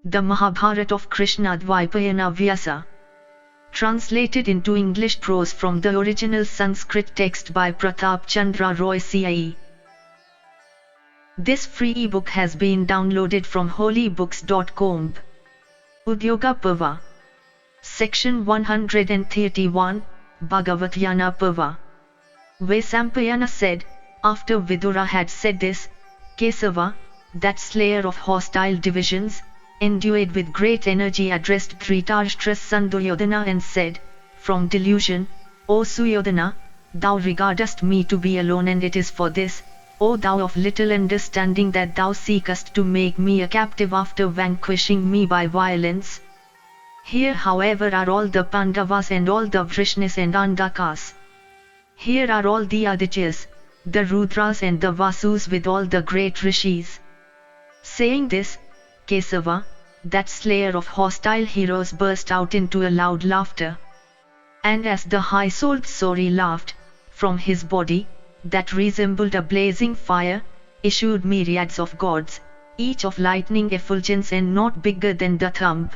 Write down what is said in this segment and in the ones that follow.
the Mahabharata of Krishna-Dwaipayana Vyasa. Translated into English prose from the original Sanskrit text by Pratap Chandra Roy C.I.E. This free ebook has been downloaded from holybooks.com. Udyoga Parva. Section 131, Bhagavat Parva. Vaisampayana said, after Vidura had said this, Kesava, that slayer of hostile divisions, endued with great energy addressed Dhritarashtra's son Duryodhana and said, from delusion, O Suyodhana, thou regardest me to be alone, and it is for this, O thou of little understanding, that thou seekest to make me a captive after vanquishing me by violence. Here however are all the Pandavas and all the Vrishnis and Andakas. Here are all the Adityas, the Rudras and the Vasus with all the great Rishis. Saying this, Kesava, that slayer of hostile heroes, burst out into a loud laughter. And as the high-souled Sori laughed, from his body, that resembled a blazing fire, issued myriads of gods, each of lightning effulgence and not bigger than the thumb.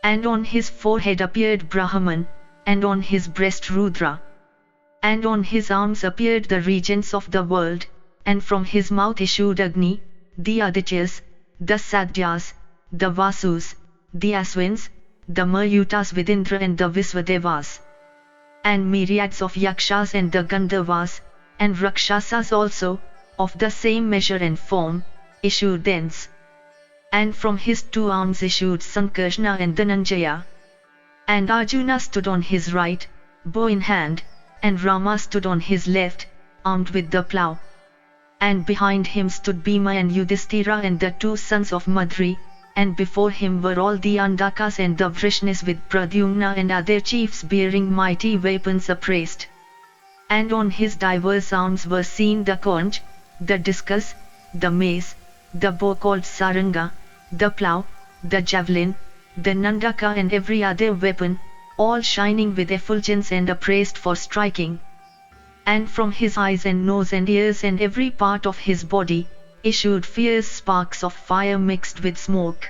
And on his forehead appeared Brahman, and on his breast Rudra. And on his arms appeared the regents of the world, and from his mouth issued Agni, the Adityas, the Sadhyas, the Vasus, the Aswins, the Mayutas with Indra and the Visvadevas. And myriads of Yakshas and the Gandharvas, and Rakshasas also, of the same measure and form, issued thence. And from his two arms issued Sankarshna and Dhananjaya. And Arjuna stood on his right, bow in hand, and Rama stood on his left, armed with the plough. And behind him stood Bhima and Yudhishthira and the two sons of Madri, and before him were all the Andakas and the Vrishnis with Pradyumna and other chiefs bearing mighty weapons upraised. And on his diverse arms were seen the conch, the discus, the mace, the bow called saranga, the plough, the javelin, the nandaka and every other weapon, all shining with effulgence and upraised for striking. And from his eyes and nose and ears and every part of his body, issued fierce sparks of fire mixed with smoke.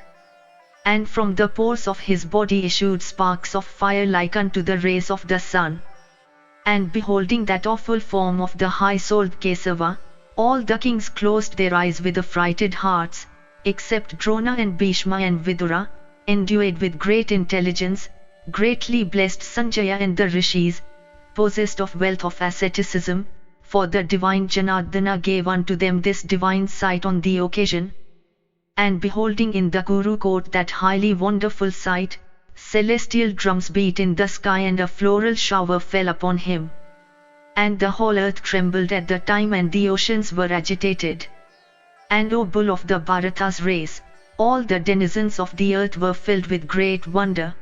And from the pores of his body issued sparks of fire like unto the rays of the sun. And beholding that awful form of the high-souled Kesava, all the kings closed their eyes with affrighted hearts, except Drona and Bhishma and Vidura, endued with great intelligence, greatly blessed Sanjaya and the Rishis, possessed of wealth of asceticism, for the divine Janardana gave unto them this divine sight on the occasion. And beholding in the Kuru court that highly wonderful sight, celestial drums beat in the sky and a floral shower fell upon him. And the whole earth trembled at the time and the oceans were agitated. And O bull of the Bharata's race, all the denizens of the earth were filled with great wonder.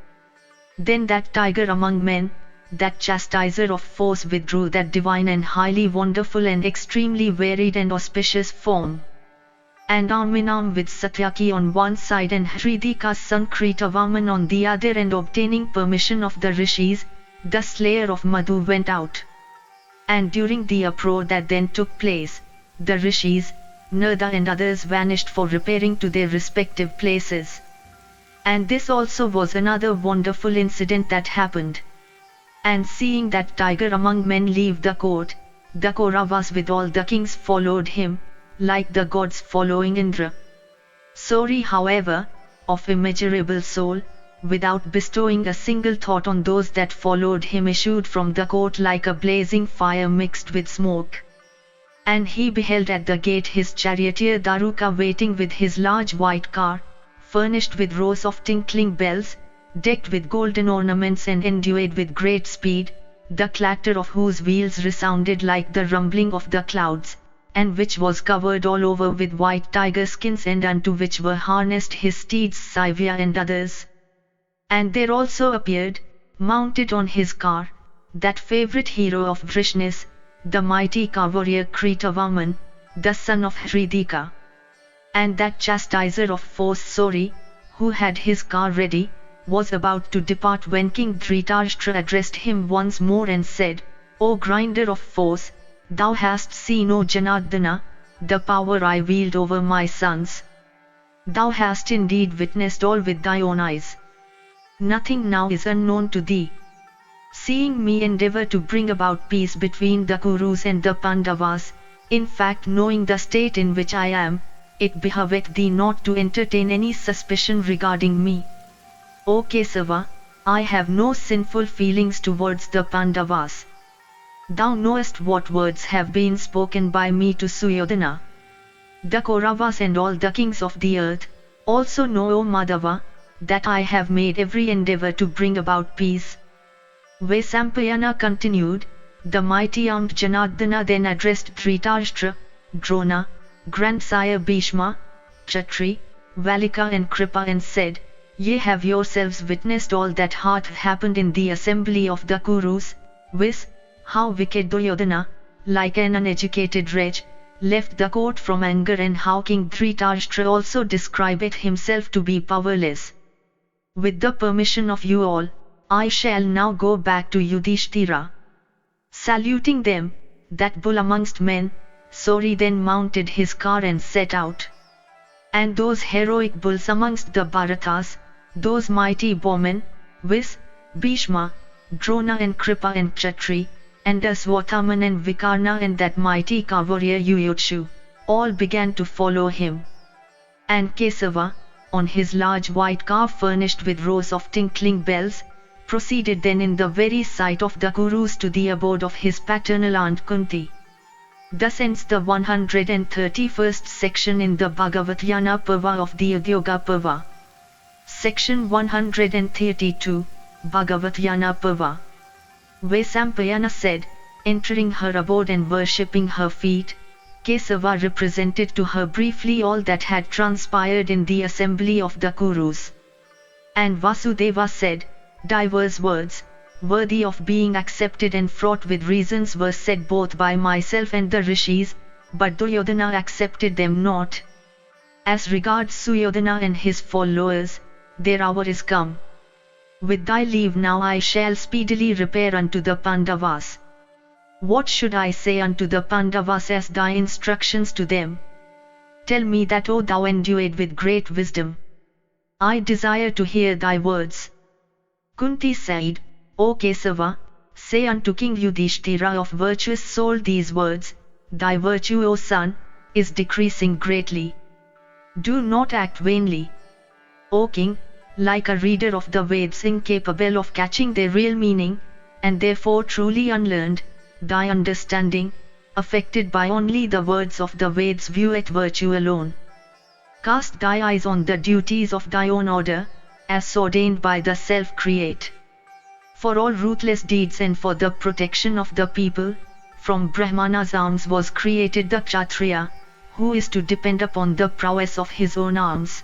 Then that tiger among men, that chastiser of foes, withdrew that divine and highly wonderful and extremely varied and auspicious form. And arm in arm with Satyaki on one side and Hridika's son Kritavarman on the other, and obtaining permission of the Rishis, the slayer of Madhu went out. And during the uproar that then took place, the Rishis, Narada and others vanished for repairing to their respective places. And this also was another wonderful incident that happened. And seeing that tiger among men leave the court, the Kauravas with all the kings followed him, like the gods following Indra. Sori, however, of immeasurable soul, without bestowing a single thought on those that followed him, issued from the court like a blazing fire mixed with smoke. And he beheld at the gate his charioteer Daruka waiting with his large white car, furnished with rows of tinkling bells, decked with golden ornaments and endued with great speed, the clatter of whose wheels resounded like the rumbling of the clouds, and which was covered all over with white tiger skins, and unto which were harnessed his steeds Saivya and others. And there also appeared, mounted on his car, that favorite hero of Vrishnis, the mighty warrior Kritavarman, the son of Hridika. And that chastiser of foes Sori, who had his car ready, was about to depart when King Dhritarashtra addressed him once more and said, O grinder of foes, thou hast seen, O Janardana, the power I wield over my sons. Thou hast indeed witnessed all with thy own eyes. Nothing now is unknown to thee. Seeing me endeavor to bring about peace between the Kurus and the Pandavas, in fact knowing the state in which I am, it behoveth thee not to entertain any suspicion regarding me. O Kesava, I have no sinful feelings towards the Pandavas. Thou knowest what words have been spoken by me to Suyodhana. The Kauravas and all the kings of the earth also know, O Madhava, that I have made every endeavor to bring about peace. Vaisampayana continued, the mighty armed Janardana then addressed Dhritarashtra, Drona, grandsire Bhishma, Kshatri, Valika and Kripa and said, Ye have yourselves witnessed all that hath happened in the assembly of the Kurus, viz., how wicked Duryodhana, like an uneducated wretch, left the court from anger, and how King Dhritarashtra also describeth himself to be powerless. With the permission of you all, I shall now go back to Yudhishthira. Saluting them, that bull amongst men, Sori then mounted his car and set out. And those heroic bulls amongst the Bharatas, those mighty bowmen, viz., Bhishma, Drona and Kripa and Kshatri, and Aswathaman and Vikarna and that mighty warrior Yuyutshu, all began to follow him. And Kesava, on his large white car furnished with rows of tinkling bells, proceeded then in the very sight of the Kurus to the abode of his paternal aunt Kunti. Thus ends the 131st section in the Bhagavatyana Parva of the Udyoga Parva. Section 132, Bhagavatyana Parva. Vaisampayana said, entering her abode and worshipping her feet, Kesava represented to her briefly all that had transpired in the assembly of the Kurus. And Vasudeva said, divers words, worthy of being accepted and fraught with reasons were said both by myself and the rishis, but Duryodhana accepted them not. As regards Suyodhana and his followers, their hour is come. With thy leave now I shall speedily repair unto the Pandavas. What should I say unto the Pandavas as thy instructions to them? Tell me that, O thou endued with great wisdom. I desire to hear thy words. Kunti said, O Kesava, say unto King Yudhishthira of virtuous soul these words, thy virtue, O son, is decreasing greatly. Do not act vainly. O king, like a reader of the Veds incapable of catching their real meaning, and therefore truly unlearned, thy understanding, affected by only the words of the Veds, vieweth virtue alone. Cast thy eyes on the duties of thy own order, as ordained by the self-create. For all ruthless deeds and for the protection of the people, from Brahmana's arms was created the Kshatriya, who is to depend upon the prowess of his own arms.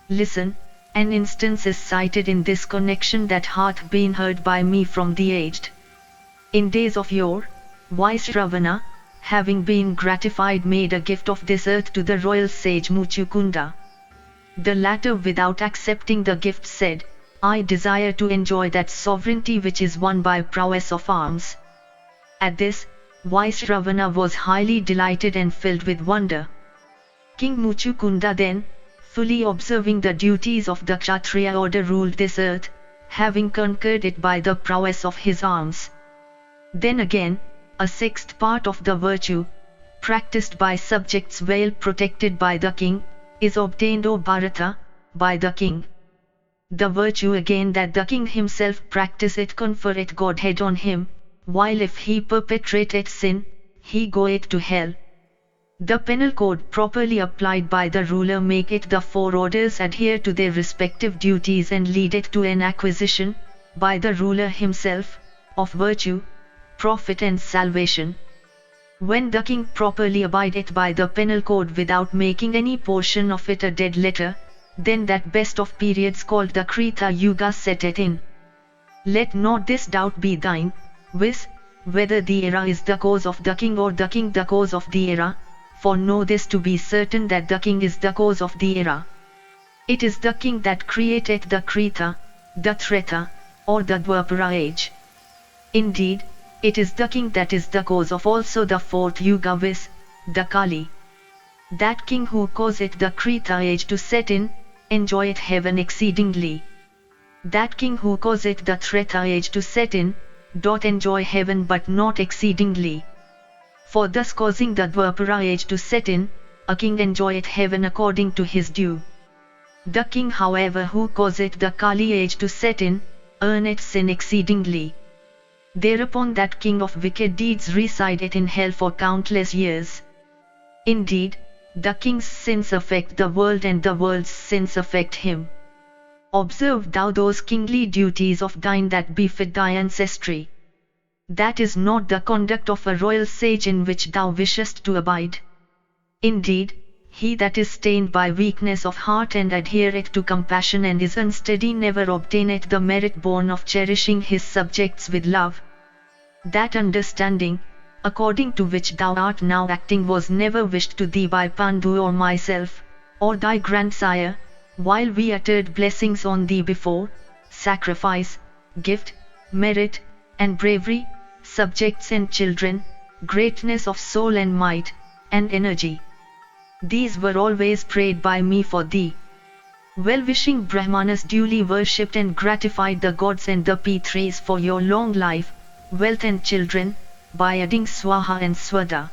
Listen, an instance is cited in this connection that hath been heard by me from the aged. In days of yore, wise Ravana, having been gratified, made a gift of this earth to the royal sage Muchukunda. The latter, without accepting the gift, said, I desire to enjoy that sovereignty which is won by prowess of arms. At this, wise Ravana was highly delighted and filled with wonder. King Muchukunda then, fully observing the duties of the Kshatriya order, ruled this earth, having conquered it by the prowess of his arms. Then again, a sixth part of the virtue, practiced by subjects well protected by the king, is obtained, O Bharata, by the king. The virtue again that the king himself practiseth confereth Godhead on him, while if he perpetrateth sin, he goeth to hell. The penal code properly applied by the ruler maketh the four orders adhere to their respective duties and leadeth to an acquisition, by the ruler himself, of virtue, profit and salvation. When the king properly abideth by the penal code without making any portion of it a dead letter, then that best of periods called the Krita Yuga setteth in. Let not this doubt be thine, viz., whether the era is the cause of the king or the king the cause of the era, for know this to be certain that the king is the cause of the era. It is the king that createth the Krita, the Treta, or the Dwapara age. Indeed, it is the king that is the cause of also the fourth Yuga, viz., the Kali. That king who causeth the Krita age to set in, enjoyeth heaven exceedingly. That king who causeth the Treta age to set in, doth enjoy heaven but not exceedingly. For thus causing the Dwapara age to set in, a king enjoyeth heaven according to his due. The king however who causeth the Kali age to set in, earneth sin exceedingly. Thereupon that king of wicked deeds resideth in hell for countless years. Indeed, the king's sins affect the world and the world's sins affect him. Observe thou those kingly duties of thine that befit thy ancestry. That is not the conduct of a royal sage in which thou wishest to abide. Indeed, he that is stained by weakness of heart and adhereth to compassion and is unsteady never obtaineth the merit born of cherishing his subjects with love. That understanding, according to which thou art now acting was never wished to thee by Pandu or myself, or thy grandsire, while we uttered blessings on thee before, sacrifice, gift, merit, and bravery, subjects and children, greatness of soul and might, and energy. These were always prayed by me for thee. Well-wishing Brahmanas duly worshipped and gratified the gods and the P3s for your long life, wealth and children, by adding Swaha and Swada.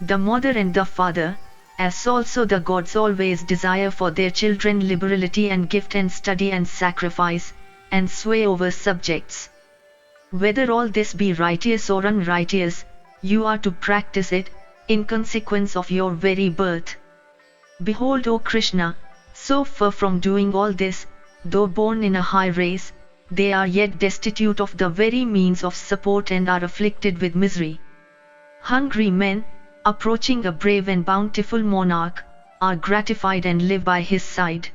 The mother and the father, as also the gods always desire for their children liberality and gift and study and sacrifice, and sway over subjects. Whether all this be righteous or unrighteous, you are to practice it, in consequence of your very birth. Behold, O Krishna, so far from doing all this, though born in a high race, they are yet destitute of the very means of support and are afflicted with misery. Hungry men, approaching a brave and bountiful monarch, are gratified and live by his side.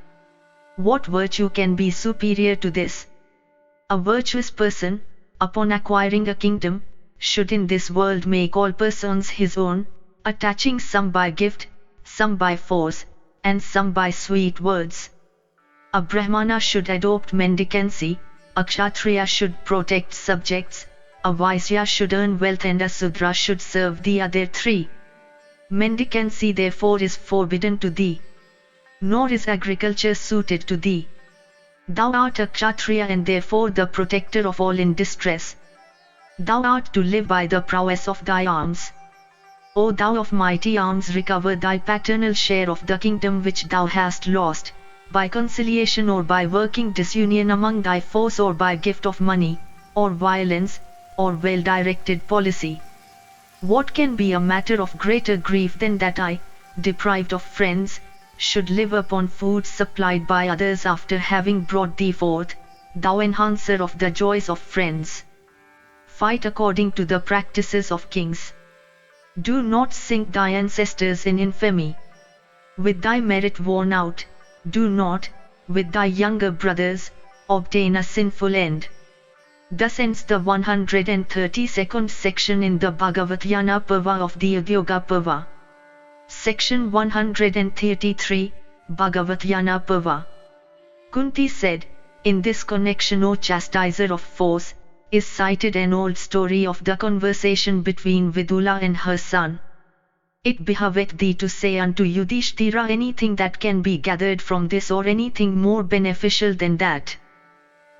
What virtue can be superior to this? A virtuous person, upon acquiring a kingdom, should in this world make all persons his own, attaching some by gift, some by force, and some by sweet words. A Brahmana should adopt mendicancy, a Kshatriya should protect subjects, a Vaisya should earn wealth and a Sudra should serve the other three. Mendicancy therefore is forbidden to thee. Nor is agriculture suited to thee. Thou art a Kshatriya and therefore the protector of all in distress. Thou art to live by the prowess of thy arms. O thou of mighty arms, recover thy paternal share of the kingdom which thou hast lost, by conciliation or by working disunion among thy foes or by gift of money, or violence, or well-directed policy. What can be a matter of greater grief than that I, deprived of friends, should live upon food supplied by others after having brought thee forth, thou enhancer of the joys of friends? Fight according to the practices of kings. Do not sink thy ancestors in infamy. With thy merit worn out, do not, with thy younger brothers, obtain a sinful end. Thus ends the 132nd section in the Bhagavatyana Parva of the Udyoga Parva. Section 133, Bhagavatyana Parva. Kunti said, in this connection, O chastiser of foes, is cited an old story of the conversation between Vidula and her son. It behoveth thee to say unto Yudhishthira anything that can be gathered from this or anything more beneficial than that.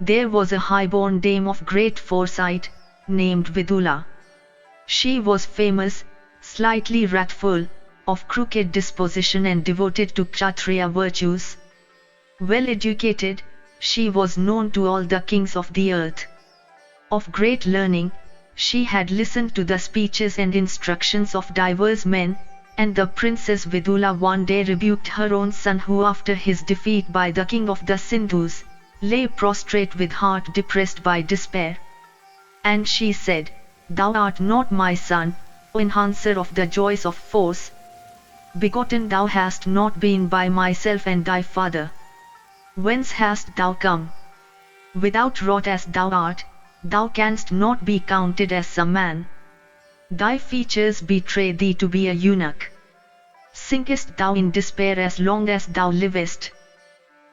There was a high-born dame of great foresight, named Vidula. She was famous, slightly wrathful, of crooked disposition and devoted to Kshatriya virtues. Well educated, she was known to all the kings of the earth. Of great learning, she had listened to the speeches and instructions of divers men, and the Princess Vidula one day rebuked her own son who after his defeat by the king of the Sindhus, lay prostrate with heart depressed by despair. And she said, Thou art not my son, O enhancer of the joys of force. Begotten thou hast not been by myself and thy father. Whence hast thou come? Without wrought as thou art, thou canst not be counted as a man. Thy features betray thee to be a eunuch. Sinkest thou in despair as long as thou livest?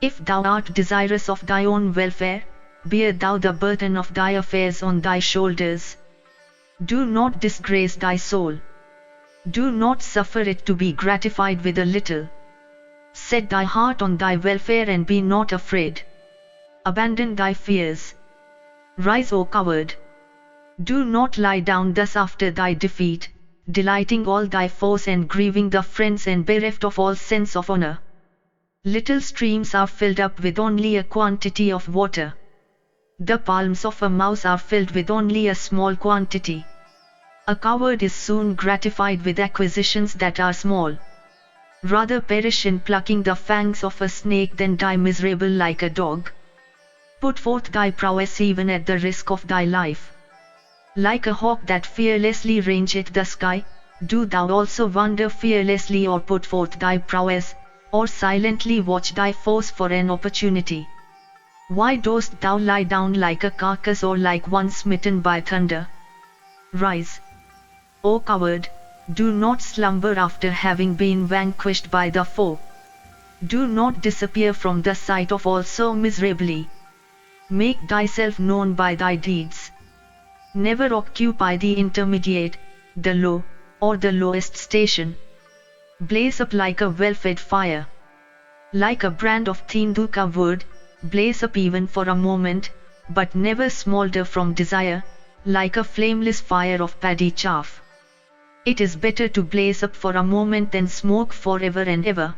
If thou art desirous of thy own welfare, bear thou the burden of thy affairs on thy shoulders. Do not disgrace thy soul. Do not suffer it to be gratified with a little. Set thy heart on thy welfare and be not afraid. Abandon thy fears. Rise, O coward. Do not lie down thus after thy defeat, delighting all thy foes and grieving the friends and bereft of all sense of honor. Little streams are filled up with only a quantity of water. The palms of a mouse are filled with only a small quantity. A coward is soon gratified with acquisitions that are small. Rather perish in plucking the fangs of a snake than die miserable like a dog. Put forth thy prowess even at the risk of thy life. Like a hawk that fearlessly rangeth the sky, do thou also wander fearlessly, or put forth thy prowess, or silently watch thy foes for an opportunity. Why dost thou lie down like a carcass, or like one smitten by thunder? Rise, O coward, do not slumber after having been vanquished by the foe. Do not disappear from the sight of all so miserably. Make thyself known by thy deeds. Never occupy the intermediate, the low, or the lowest station. Blaze up like a well-fed fire. Like a brand of thinduka wood, blaze up even for a moment, but never smolder from desire, like a flameless fire of paddy chaff. It is better to blaze up for a moment than smoke forever and ever.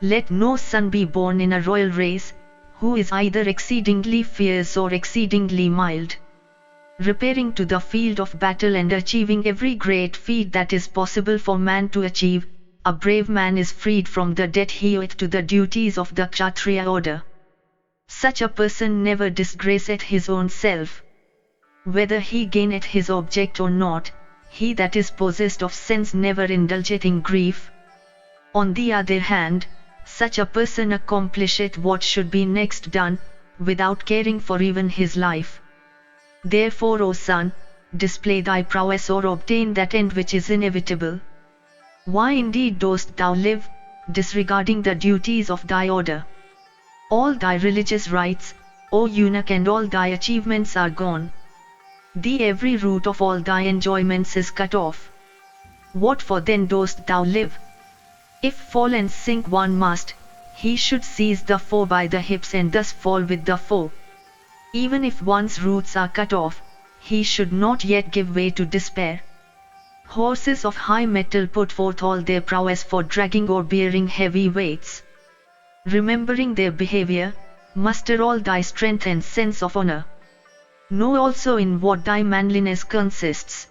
Let no son be born in a royal race, who is either exceedingly fierce or exceedingly mild. Repairing to the field of battle and achieving every great feat that is possible for man to achieve, a brave man is freed from the debt he oweth to the duties of the Kshatriya order. Such a person never disgraceth his own self. Whether he gaineth his object or not, he that is possessed of sense never indulgeth in grief. On the other hand, such a person accomplisheth what should be next done, without caring for even his life. Therefore, O son, display thy prowess or obtain that end which is inevitable. Why indeed dost thou live, disregarding the duties of thy order? All thy religious rites, O eunuch, and all thy achievements are gone. The every root of all thy enjoyments is cut off. What for then dost thou live? If fall and sink one must, he should seize the foe by the hips and thus fall with the foe. Even if one's roots are cut off, he should not yet give way to despair. Horses of high mettle put forth all their prowess for dragging or bearing heavy weights. Remembering their behavior, muster all thy strength and sense of honor. Know also in what thy manliness consists.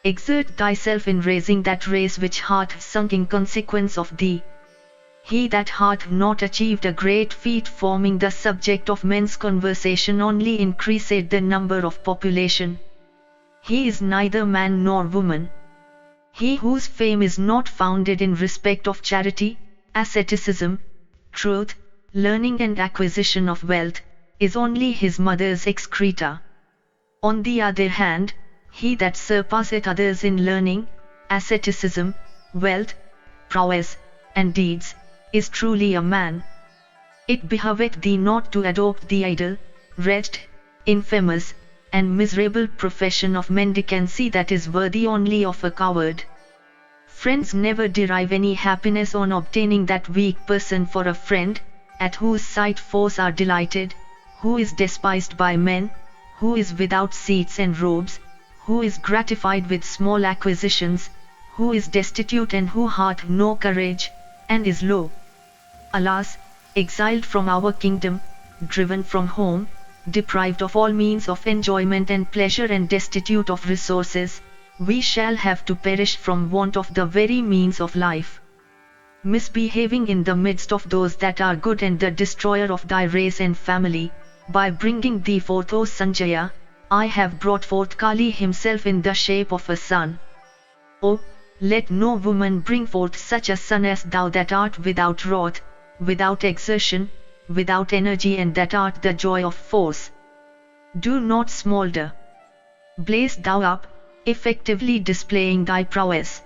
Exert thyself in raising that race which hath sunk in consequence of thee. He that hath not achieved a great feat, forming the subject of men's conversation, only increaseth the number of population. He is neither man nor woman. He whose fame is not founded in respect of charity, asceticism, truth, learning and acquisition of wealth, is only his mother's excreta. On the other hand, he that surpasseth others in learning, asceticism, wealth, prowess, and deeds, is truly a man. It behoveth thee not to adopt the idle, wretched, infamous, and miserable profession of mendicancy that is worthy only of a coward. Friends never derive any happiness on obtaining that weak person for a friend, at whose sight foes are delighted, who is despised by men, who is without seats and robes, who is gratified with small acquisitions, who is destitute and who hath no courage, and is low. Alas, exiled from our kingdom, driven from home, deprived of all means of enjoyment and pleasure and destitute of resources, we shall have to perish from want of the very means of life. Misbehaving in the midst of those that are good and the destroyer of thy race and family, by bringing thee forth, O Sanjaya, I have brought forth Kali himself in the shape of a son. Oh, let no woman bring forth such a son as thou, that art without wrath, without exertion, without energy, and that art the joy of force. Do not smolder. Blaze thou up, effectively displaying thy prowess.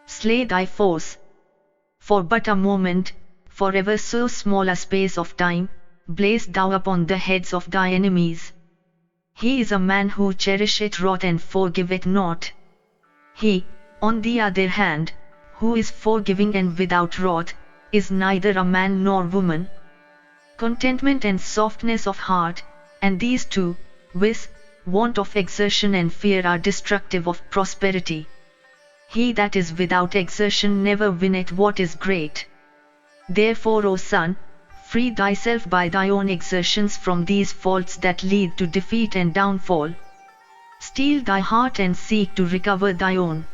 Slay thy foes. For but a moment, for ever so small a space of time, blaze thou upon the heads of thy enemies. He is a man who cherisheth wrath and forgiveth not. He, On the other hand, who is forgiving and without wrath, is neither a man nor woman. Contentment and softness of heart, and these two, viz., want of exertion and fear, are destructive of prosperity. He that is without exertion never winneth what is great. Therefore, O son, free thyself by thy own exertions from these faults that lead to defeat and downfall. Steel thy heart and seek to recover thy own.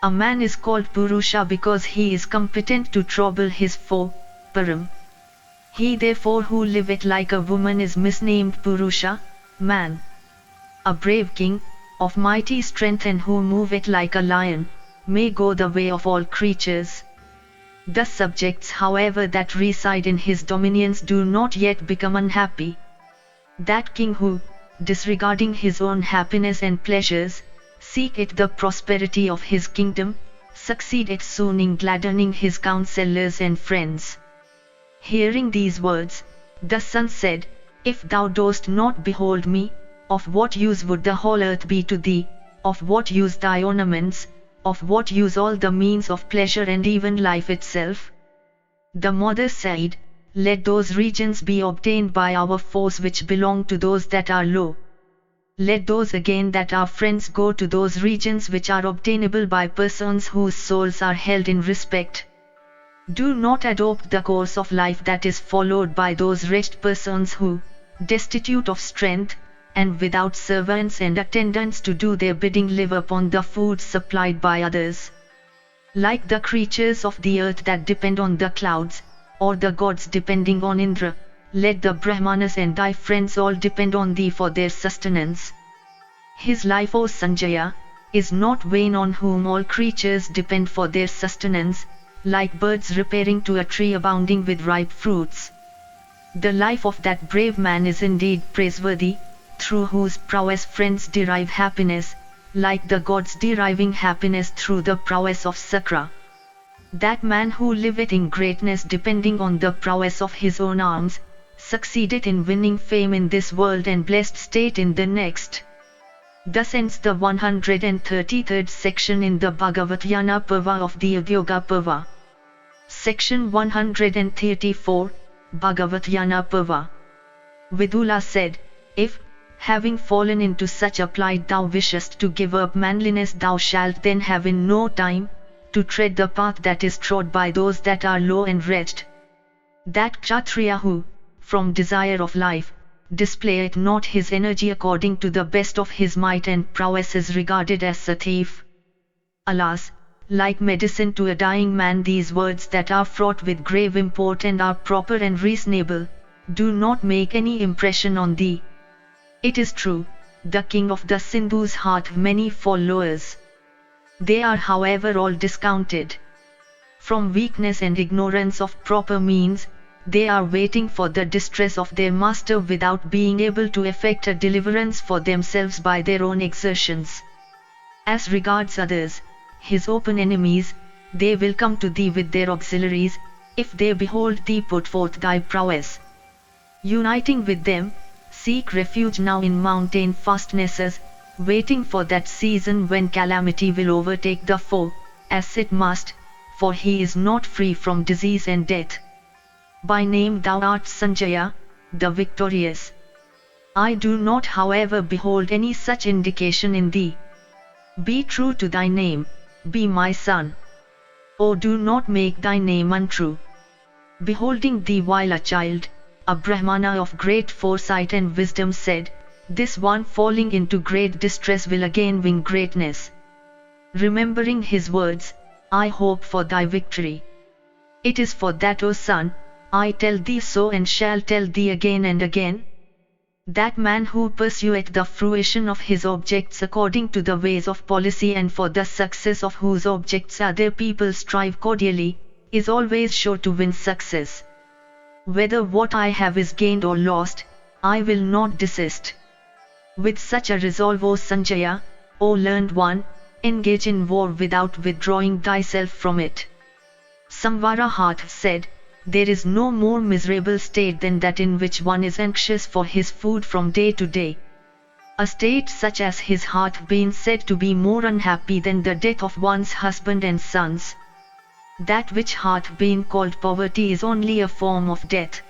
A man is called Purusha because he is competent to trouble his foe, Param. He therefore who liveth like a woman is misnamed Purusha, man. A brave king, of mighty strength and who moveth like a lion, may go the way of all creatures. The subjects however that reside in his dominions do not yet become unhappy. That king who, disregarding his own happiness and pleasures, seeketh the prosperity of his kingdom, succeedeth soon in gladdening his counsellors and friends. Hearing these words, the son said, If thou dost not behold me, of what use would the whole earth be to thee, of what use thy ornaments, of what use all the means of pleasure and even life itself? The mother said, Let those regions be obtained by our foes which belong to those that are low. Let those again that are friends go to those regions which are obtainable by persons whose souls are held in respect. Do not adopt the course of life that is followed by those wretched persons who, destitute of strength, and without servants and attendants to do their bidding, live upon the food supplied by others. Like the creatures of the earth that depend on the clouds, or the gods depending on Indra, let the Brahmanas and thy friends all depend on thee for their sustenance. His life, O Sanjaya, is not vain on whom all creatures depend for their sustenance, like birds repairing to a tree abounding with ripe fruits. The life of that brave man is indeed praiseworthy, through whose prowess friends derive happiness, like the gods deriving happiness through the prowess of Sakra. That man who liveth in greatness depending on the prowess of his own arms, succeedeth in winning fame in this world and blessed state in the next. Thus ends the 133rd section in the Bhagavat-yana Parva of the Udyoga Parva. Section 134, Bhagavat-yana Parva. Vidula said, If, having fallen into such a plight thou wishest to give up manliness, thou shalt then have in no time to tread the path that is trod by those that are low and wretched. That Kshatriya who, from desire of life, displayeth not his energy according to the best of his might and prowess is regarded as a thief. Alas, like medicine to a dying man, these words that are fraught with grave import and are proper and reasonable, do not make any impression on thee. It is true, the king of the Sindhus hath many followers. They are however all discounted. From weakness and ignorance of proper means, they are waiting for the distress of their master without being able to effect a deliverance for themselves by their own exertions. As regards others, his open enemies, they will come to thee with their auxiliaries, if they behold thee put forth thy prowess. Uniting with them, seek refuge now in mountain fastnesses, waiting for that season when calamity will overtake the foe, as it must, for he is not free from disease and death. By name thou art Sanjaya, the victorious. I do not however behold any such indication in thee. Be true to thy name, be my son. O do not make thy name untrue. Beholding thee while a child, a Brahmana of great foresight and wisdom said, This one falling into great distress will again win greatness. Remembering his words, I hope for thy victory. It is for that, O son, I tell thee so and shall tell thee again and again. That man who pursueth the fruition of his objects according to the ways of policy and for the success of whose objects other people strive cordially, is always sure to win success. Whether what I have is gained or lost, I will not desist. With such a resolve, O Sanjaya, O learned one, engage in war without withdrawing thyself from it. Samvara hath said, There is no more miserable state than that in which one is anxious for his food from day to day. A state such as his hath been said to be more unhappy than the death of one's husband and sons. That which hath been called poverty is only a form of death.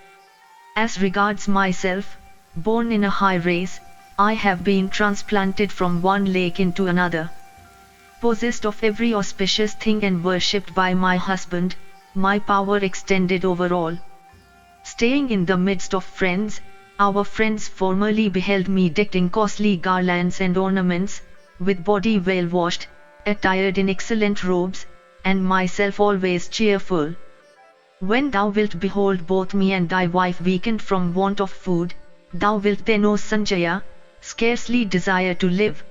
As regards myself, born in a high race, I have been transplanted from one lake into another. Possessed of every auspicious thing and worshipped by my husband, my power extended over all. Staying in the midst of friends, our friends formerly beheld me decked in costly garlands and ornaments, with body well washed, attired in excellent robes, and myself always cheerful. When thou wilt behold both me and thy wife weakened from want of food, thou wilt then, O Sanjaya, scarcely desire to live.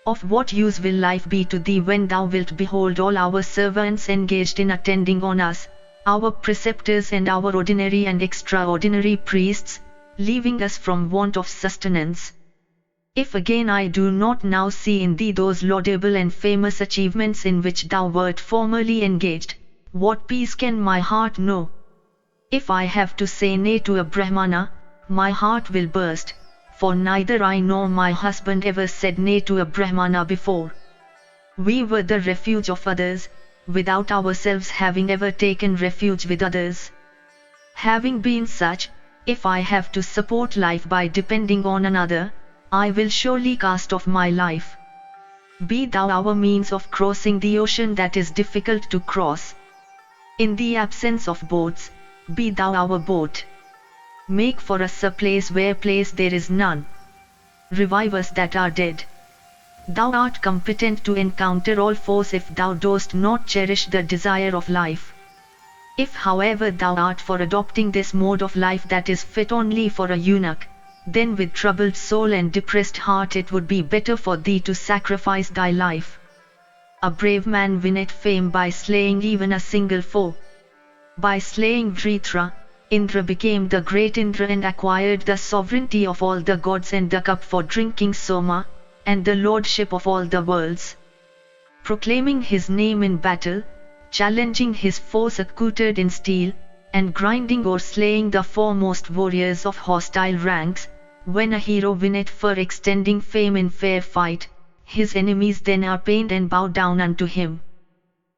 Of what use will life be to thee when thou wilt behold all our servants engaged in attending on us, our preceptors and our ordinary and extraordinary priests, leaving us from want of sustenance? If again I do not now see in thee those laudable and famous achievements in which thou wert formerly engaged, what peace can my heart know? If I have to say nay to a Brahmana, my heart will burst, for neither I nor my husband ever said nay to a Brahmana before. We were the refuge of others, without ourselves having ever taken refuge with others. Having been such, if I have to support life by depending on another, I will surely cast off my life. Be thou our means of crossing the ocean that is difficult to cross. In the absence of boats, be thou our boat. Make for us a place where place there is none. Revive us that are dead. Thou art competent to encounter all foes if thou dost not cherish the desire of life. If however thou art for adopting this mode of life that is fit only for a eunuch, then with troubled soul and depressed heart it would be better for thee to sacrifice thy life. A brave man winneth fame by slaying even a single foe. By slaying Vritra, Indra became the great Indra and acquired the sovereignty of all the gods and the cup for drinking Soma, and the lordship of all the worlds. Proclaiming his name in battle, challenging his foes accoutred in steel, and grinding or slaying the foremost warriors of hostile ranks, when a hero winneth for extending fame in fair fight, his enemies then are pained and bow down unto him.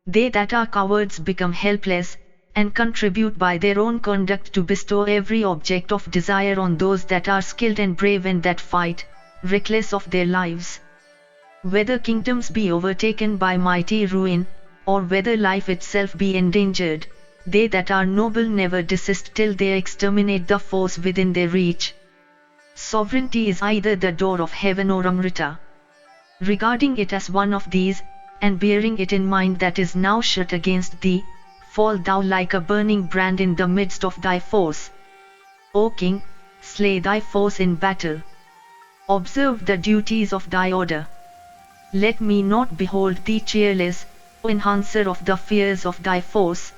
They that are cowards become helpless, and contribute by their own conduct to bestow every object of desire on those that are skilled and brave and that fight, reckless of their lives. Whether kingdoms be overtaken by mighty ruin, or whether life itself be endangered, they that are noble never desist till they exterminate the foes within their reach. Sovereignty is either the door of heaven or Amrita. Regarding it as one of these, and bearing it in mind that is now shut against thee, fall thou like a burning brand in the midst of thy foes. O king, slay thy foes in battle. Observe the duties of thy order. Let me not behold thee cheerless, O enhancer of the fears of thy foes.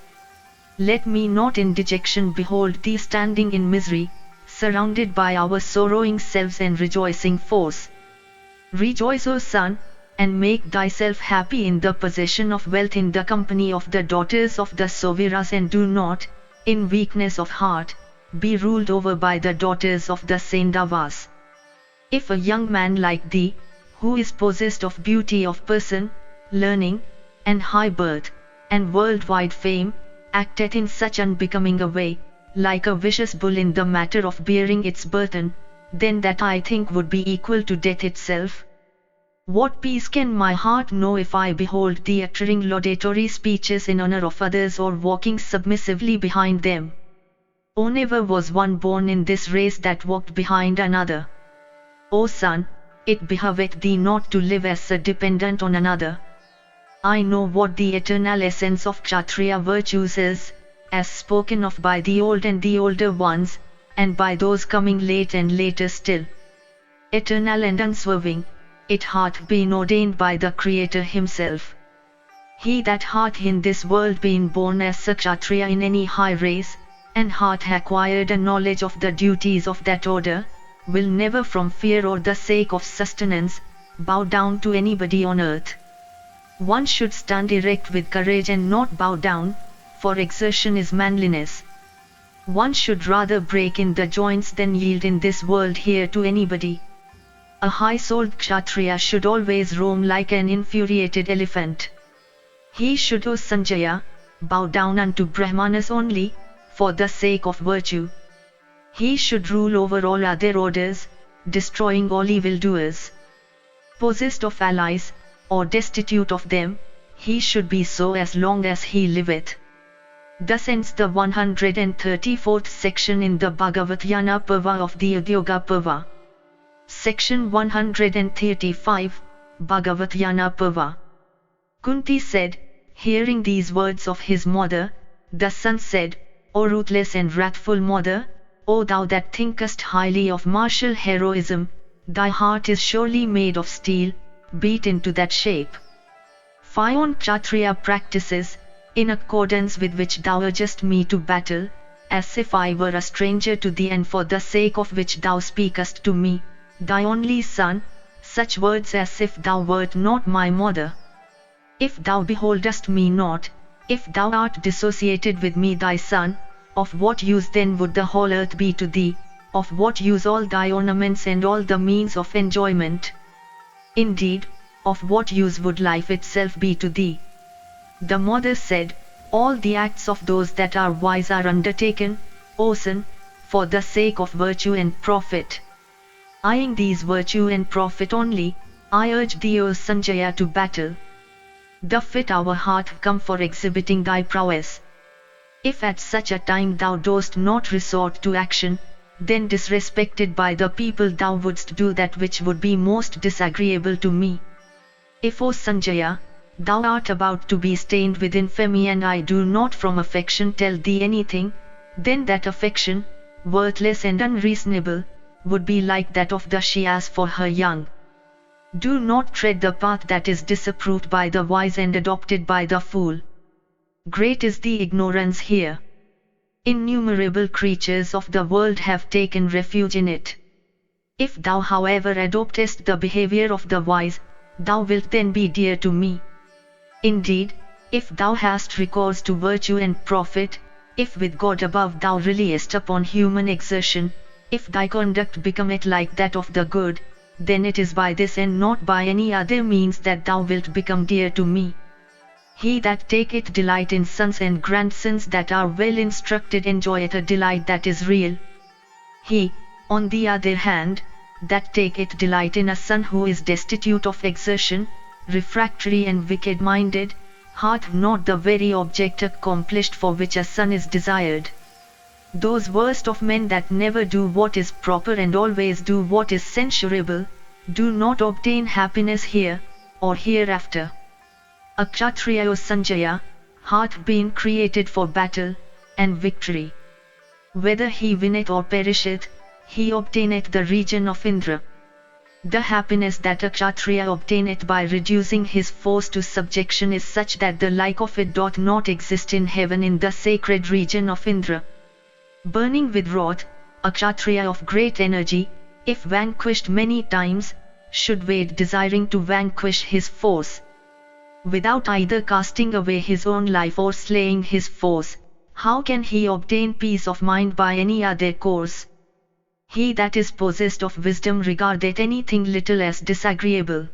Let me not in dejection behold thee standing in misery, surrounded by our sorrowing selves and rejoicing foes. Rejoice, O son, and make thyself happy in the possession of wealth in the company of the daughters of the Soviras, and do not, in weakness of heart, be ruled over by the daughters of the Sendavas. If a young man like thee, who is possessed of beauty of person, learning, and high birth, and worldwide fame, acteth in such unbecoming a way, like a vicious bull in the matter of bearing its burden, then that I think would be equal to death itself. What peace can my heart know if I behold thee uttering laudatory speeches in honor of others or walking submissively behind them? O never was one born in this race that walked behind another. O son, it behoveth thee not to live as a dependent on another. I know what the eternal essence of Kshatriya virtues is, as spoken of by the old and the older ones, and by those coming late and later still. Eternal and unswerving, it hath been ordained by the Creator himself. He that hath in this world been born as a Kshatriya in any high race, and hath acquired a knowledge of the duties of that order, will never from fear or the sake of sustenance, bow down to anybody on earth. One should stand erect with courage and not bow down, for exertion is manliness. One should rather break in the joints than yield in this world here to anybody. A high-souled Kshatriya should always roam like an infuriated elephant. He should, O Sanjaya, bow down unto Brahmanas only, for the sake of virtue. He should rule over all other orders, destroying all evildoers. Possessed of allies, or destitute of them, he should be so as long as he liveth. Thus ends the 134th section in the Bhagavat-yana Parva of the Udyoga Parva. Section 135, Bhagavat-yana Parva. Kunti said, hearing these words of his mother, the son said, O ruthless and wrathful mother, O thou that thinkest highly of martial heroism, thy heart is surely made of steel, beat into that shape. Fie on Kshatriya practices, in accordance with which thou urgest me to battle, as if I were a stranger to thee, and for the sake of which thou speakest to me, thy only son, such words as if thou wert not my mother. If thou beholdest me not, if thou art dissociated with me thy son, of what use then would the whole earth be to thee, of what use all thy ornaments and all the means of enjoyment? Indeed, of what use would life itself be to thee? The mother said, all the acts of those that are wise are undertaken, O son, for the sake of virtue and profit. Eyeing these virtue and profit only, I urge thee, O Sanjaya, to battle. The fit hour hath come for exhibiting thy prowess. If at such a time thou dost not resort to action, then disrespected by the people thou wouldst do that which would be most disagreeable to me. If, O Sanjaya, thou art about to be stained with infamy and I do not from affection tell thee anything, then that affection, worthless and unreasonable, would be like that of the she-ass for her young. Do not tread the path that is disapproved by the wise and adopted by the fool. Great is the ignorance here. Innumerable creatures of the world have taken refuge in it. If thou however adoptest the behavior of the wise, thou wilt then be dear to me. Indeed, if thou hast recourse to virtue and profit, if with God above thou reliest upon human exertion, if thy conduct becometh like that of the good, then it is by this and not by any other means that thou wilt become dear to me. He that taketh delight in sons and grandsons that are well instructed enjoyeth a delight that is real. He, on the other hand, that taketh delight in a son who is destitute of exertion, refractory and wicked-minded, hath not the very object accomplished for which a son is desired. Those worst of men that never do what is proper and always do what is censurable, do not obtain happiness here, or hereafter. A Kshatriya, O Sanjaya, hath been created for battle, and victory. Whether he winneth or perisheth, he obtaineth the region of Indra. The happiness that a Kshatriya obtaineth by reducing his foes to subjection is such that the like of it doth not exist in heaven in the sacred region of Indra. Burning with wrath, a Kshatriya of great energy, if vanquished many times, should wait desiring to vanquish his foes. Without either casting away his own life or slaying his foes, how can he obtain peace of mind by any other course? He that is possessed of wisdom regardeth anything little as disagreeable.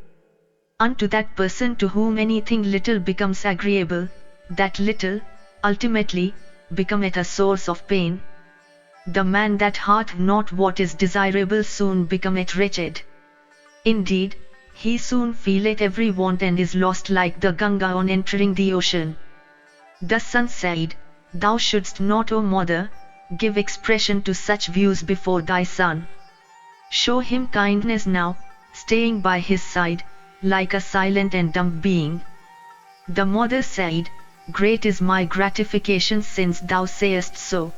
Unto that person to whom anything little becomes agreeable, that little, ultimately, becometh a source of pain. The man that hath not what is desirable soon becometh wretched. Indeed, he soon feeleth every want and is lost like the Ganga on entering the ocean. The son said, Thou shouldst not, O mother, give expression to such views before thy son. Show him kindness now, staying by his side, like a silent and dumb being. The mother said, Great is my gratification since thou sayest so.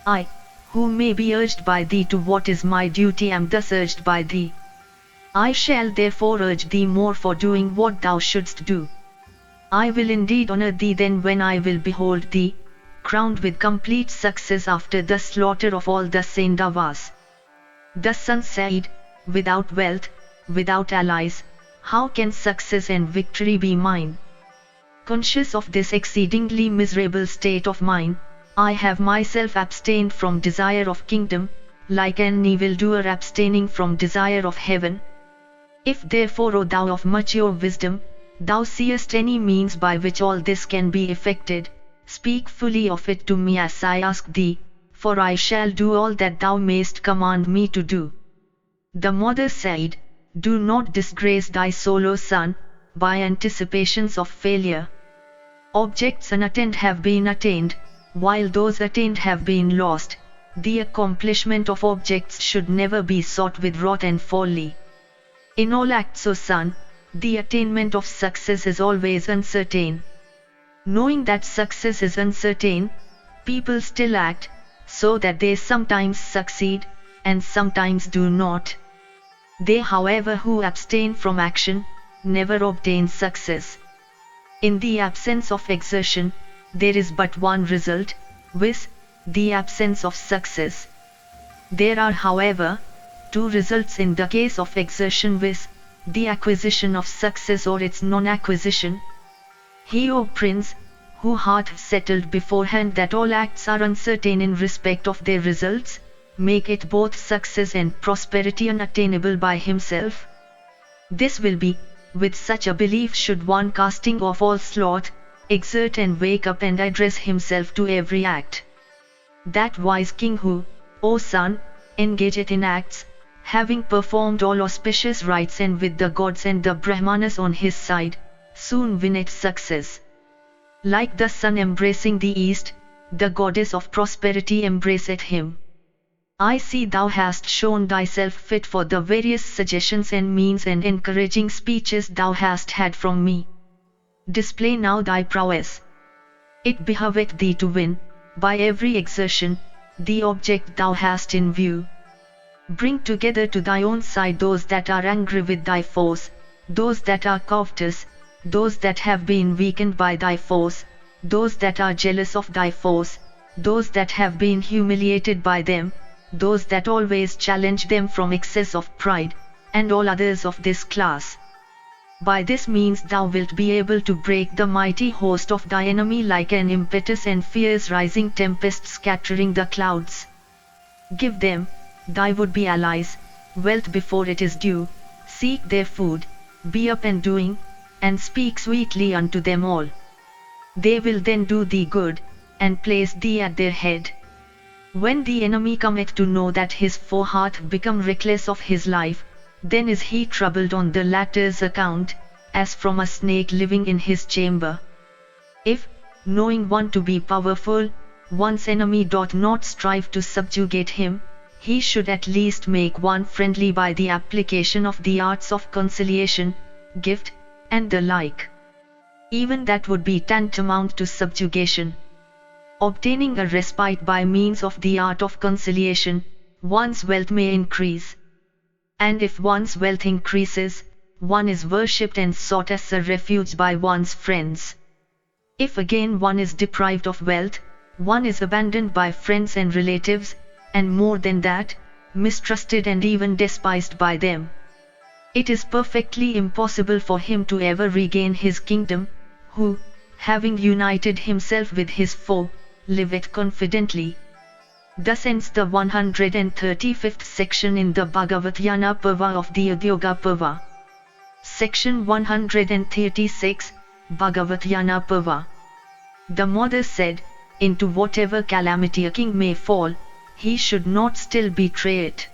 I, who may be urged by thee to what is my duty, am thus urged by thee. I shall therefore urge thee more for doing what thou shouldst do. I will indeed honor thee then when I will behold thee, crowned with complete success after the slaughter of all the Sendavas. The son said, Without wealth, without allies, how can success and victory be mine? Conscious of this exceedingly miserable state of mine, I have myself abstained from desire of kingdom, like an evildoer abstaining from desire of heaven, If therefore, O thou of mature wisdom, thou seest any means by which all this can be effected, speak fully of it to me as I ask thee, for I shall do all that thou mayst command me to do. The mother said, Do not disgrace thy soul, O son, by anticipations of failure. Objects unattained have been attained, while those attained have been lost. The accomplishment of objects should never be sought with wrath and folly. In all acts, O son, the attainment of success is always uncertain. Knowing that success is uncertain, people still act, so that they sometimes succeed, and sometimes do not. They, however, who abstain from action, never obtain success. In the absence of exertion, there is but one result, viz., the absence of success. There are, however, two results in the case of exertion, viz., the acquisition of success or its non-acquisition. He, O Prince, who hath settled beforehand that all acts are uncertain in respect of their results, maketh both success and prosperity unattainable by himself. This will be, with such a belief should one casting off all sloth, exert and wake up and address himself to every act. That wise king who, O son, engageth in acts, having performed all auspicious rites and with the gods and the Brahmanas on his side, soon winneth success. Like the sun embracing the east, the goddess of prosperity embraceth him. I see thou hast shown thyself fit for the various suggestions and means and encouraging speeches thou hast had from me. Display now thy prowess. It behoveth thee to win, by every exertion, the object thou hast in view. Bring together to thy own side those that are angry with thy foes, those that are covetous, those that have been weakened by thy foes, those that are jealous of thy foes, those that have been humiliated by them, those that always challenge them from excess of pride, and all others of this class. By this means thou wilt be able to break the mighty host of thy enemy like an impetuous and fierce rising tempest scattering the clouds. Give them, thy would-be allies, wealth before it is due, seek their food, be up and doing, and speak sweetly unto them all. They will then do thee good, and place thee at their head. When the enemy cometh to know that his foe hath become reckless of his life, then is he troubled on the latter's account, as from a snake living in his chamber. If, knowing one to be powerful, one's enemy doth not strive to subjugate him, he should at least make one friendly by the application of the arts of conciliation, gift, and the like. Even that would be tantamount to subjugation. Obtaining a respite by means of the art of conciliation, one's wealth may increase. And if one's wealth increases, one is worshipped and sought as a refuge by one's friends. If again one is deprived of wealth, one is abandoned by friends and relatives, and more than that, mistrusted and even despised by them. It is perfectly impossible for him to ever regain his kingdom, who, having united himself with his foe, liveth confidently. Thus ends the 135th section in the Bhagavatyana Parva of the Udyoga Parva. Section 136, Bhagavatyana Parva. The mother said, Into whatever calamity a king may fall, he should not still betray it.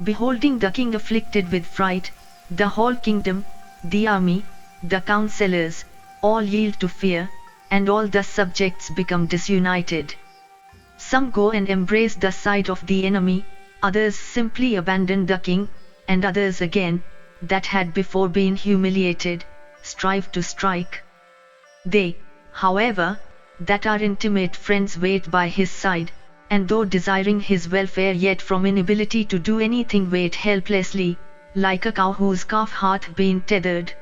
Beholding the king afflicted with fright, the whole kingdom, the army, the counselors, all yield to fear, and all the subjects become disunited. Some go and embrace the side of the enemy, others simply abandon the king, and others again, that had before been humiliated, strive to strike. They, however, that are intimate friends wait by his side, and though desiring his welfare yet from inability to do anything wait helplessly, like a cow whose calf hath been tethered.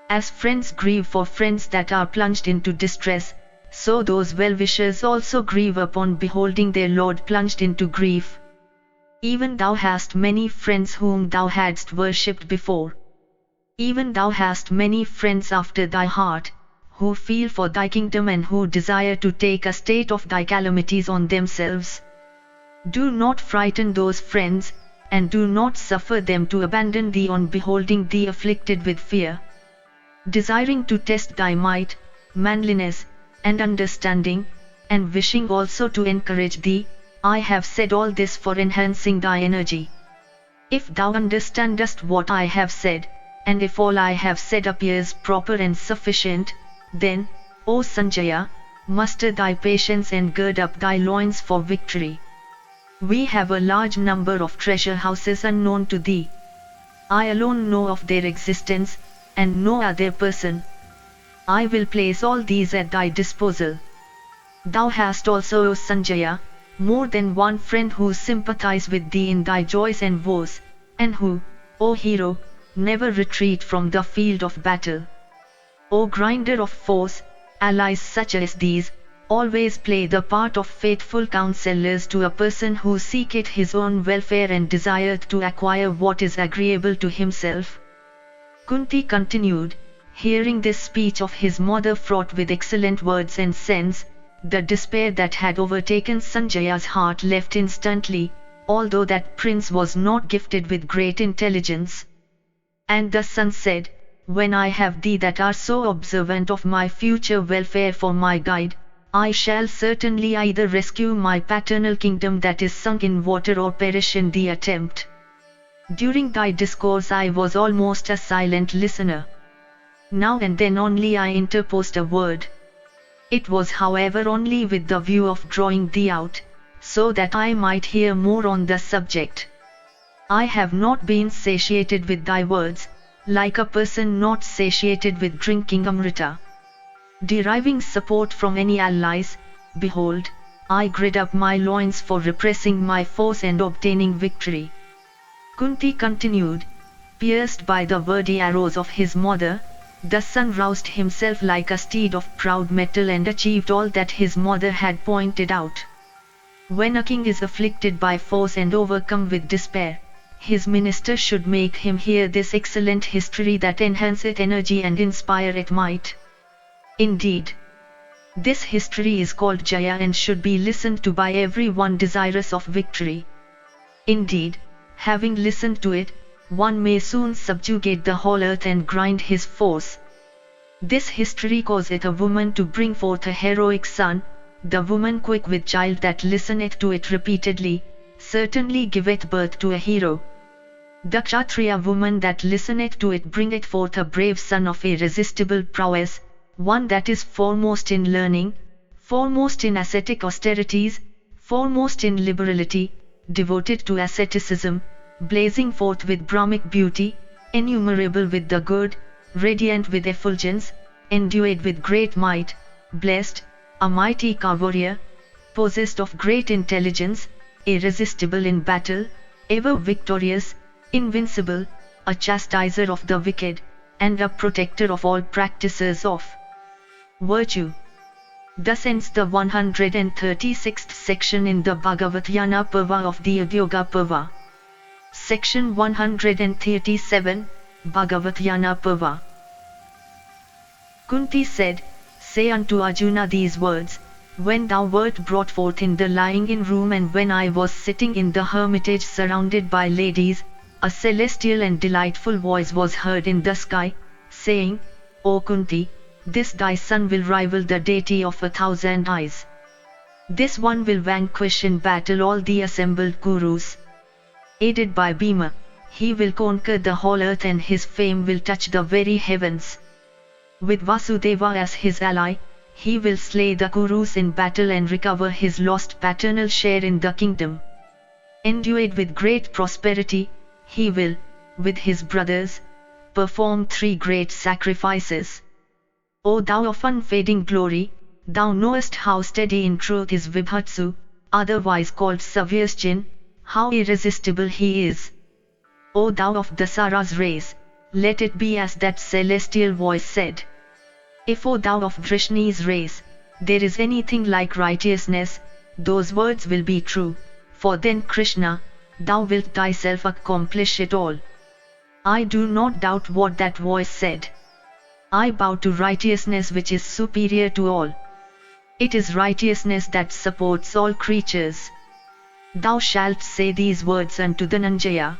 As friends grieve for friends that are plunged into distress, so those well-wishers also grieve upon beholding their Lord plunged into grief. Even thou hast many friends whom thou hadst worshipped before. Even thou hast many friends after thy heart, who feel for thy kingdom and who desire to take a state of thy calamities on themselves. Do not frighten those friends, and do not suffer them to abandon thee on beholding thee afflicted with fear. Desiring to test thy might, manliness, and understanding, and wishing also to encourage thee, I have said all this for enhancing thy energy. If thou understandest what I have said, and if all I have said appears proper and sufficient, then, O Sanjaya, muster thy patience and gird up thy loins for victory. We have a large number of treasure houses unknown to thee. I alone know of their existence, and no other person. I will place all these at thy disposal. Thou hast also, O Sanjaya, more than one friend who sympathize with thee in thy joys and woes, and who, O hero, never retreat from the field of battle. O grinder of foes, allies such as these always play the part of faithful counselors to a person who seeketh his own welfare and desireth to acquire what is agreeable to himself. Kunti continued, hearing this speech of his mother fraught with excellent words and sense, the despair that had overtaken Sanjaya's heart left instantly, although that prince was not gifted with great intelligence. And the son said, when I have thee that are so observant of my future welfare for my guide, I shall certainly either rescue my paternal kingdom that is sunk in water or perish in the attempt. During thy discourse I was almost a silent listener. Now and then only I interposed a word. It was however only with the view of drawing thee out, so that I might hear more on the subject. I have not been satiated with thy words, like a person not satiated with drinking Amrita. Deriving support from any allies, behold, I gird up my loins for repressing my foes and obtaining victory. Kunti continued, pierced by the wordy arrows of his mother, the son roused himself like a steed of proud mettle and achieved all that his mother had pointed out. When a king is afflicted by foes and overcome with despair, his minister should make him hear this excellent history that enhanceth energy and inspireth might. Indeed, this history is called Jaya and should be listened to by every one desirous of victory. Indeed, having listened to it, one may soon subjugate the whole earth and grind his foes. This history causeth a woman to bring forth a heroic son, the woman quick with child that listeneth to it repeatedly, certainly giveth birth to a hero. The Kshatriya woman that listeneth to it bringeth forth a brave son of irresistible prowess, one that is foremost in learning, foremost in ascetic austerities, foremost in liberality, devoted to asceticism, blazing forth with Brahmic beauty, innumerable with the good, radiant with effulgence, endued with great might, blessed, a mighty warrior, possessed of great intelligence, irresistible in battle, ever victorious, invincible, a chastiser of the wicked, and a protector of all practices of virtue. Thus ends the 136th section in the Bhagavat-yana Parva of the Udyoga Parva. Section 137, Bhagavat-yana Parva. Kunti said, say unto Arjuna these words, when thou wert brought forth in the lying-in room and when I was sitting in the hermitage surrounded by ladies, a celestial and delightful voice was heard in the sky, saying, O Kunti, this thy son will rival the deity of 1,000 eyes. This one will vanquish in battle all the assembled Kurus. Aided by Bhima, he will conquer the whole earth and his fame will touch the very heavens. With Vasudeva as his ally, he will slay the Kurus in battle and recover his lost paternal share in the kingdom. Endued with great prosperity, he will, with his brothers, perform 3 great sacrifices. O thou of unfading glory, thou knowest how steady in truth is Vibhatsu, otherwise called Savyaschin, how irresistible he is. O thou of Dasara's race, let it be as that celestial voice said. If O thou of Vrishni's race, there is anything like righteousness, those words will be true, for then Krishna, thou wilt thyself accomplish it all. I do not doubt what that voice said. I bow to righteousness which is superior to all. It is righteousness that supports all creatures. Thou shalt say these words unto Dhananjaya.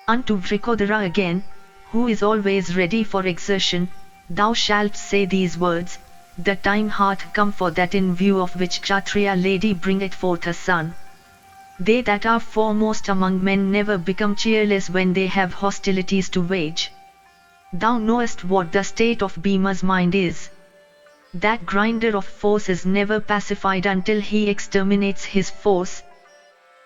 Unto Vrikodara again, who is always ready for exertion, thou shalt say these words, the time hath come for that in view of which Kshatriya lady bringeth forth a son. They that are foremost among men never become cheerless when they have hostilities to wage. Thou knowest what the state of Bhima's mind is. That grinder of force is never pacified until he exterminates his force.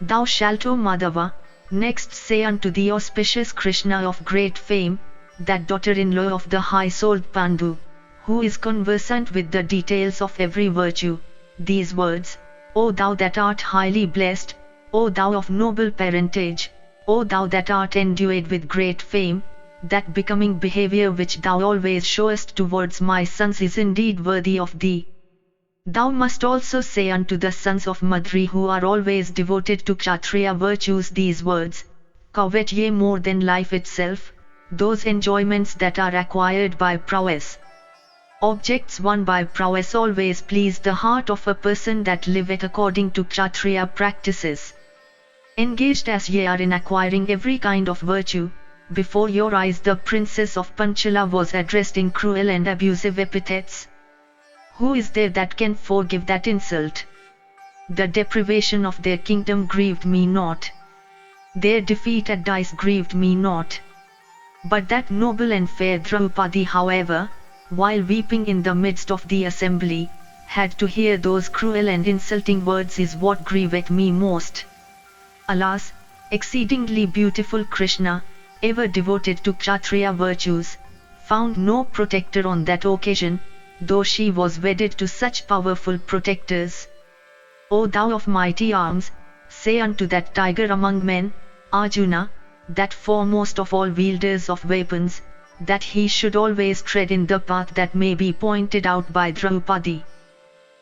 Thou shalt, O Madhava, next say unto the auspicious Krishna of great fame, that daughter-in-law of the high-souled Pandu, who is conversant with the details of every virtue, these words, O thou that art highly blessed, O thou of noble parentage, O thou that art endued with great fame, that becoming behavior which thou always showest towards my sons is indeed worthy of thee. Thou must also say unto the sons of Madri who are always devoted to Kshatriya virtues these words, covet ye more than life itself, those enjoyments that are acquired by prowess. Objects won by prowess always please the heart of a person that liveth according to Kshatriya practices. Engaged as ye are in acquiring every kind of virtue, before your eyes the princess of Panchala was addressed in cruel and abusive epithets. Who is there that can forgive that insult? The deprivation of their kingdom grieved me not. Their defeat at dice grieved me not. But that noble and fair Draupadi, however, while weeping in the midst of the assembly, had to hear those cruel and insulting words is what grieveth me most. Alas, exceedingly beautiful Krishna, ever devoted to Kshatriya virtues, found no protector on that occasion, though she was wedded to such powerful protectors. O thou of mighty arms, say unto that tiger among men, Arjuna, that foremost of all wielders of weapons, that he should always tread in the path that may be pointed out by Draupadi.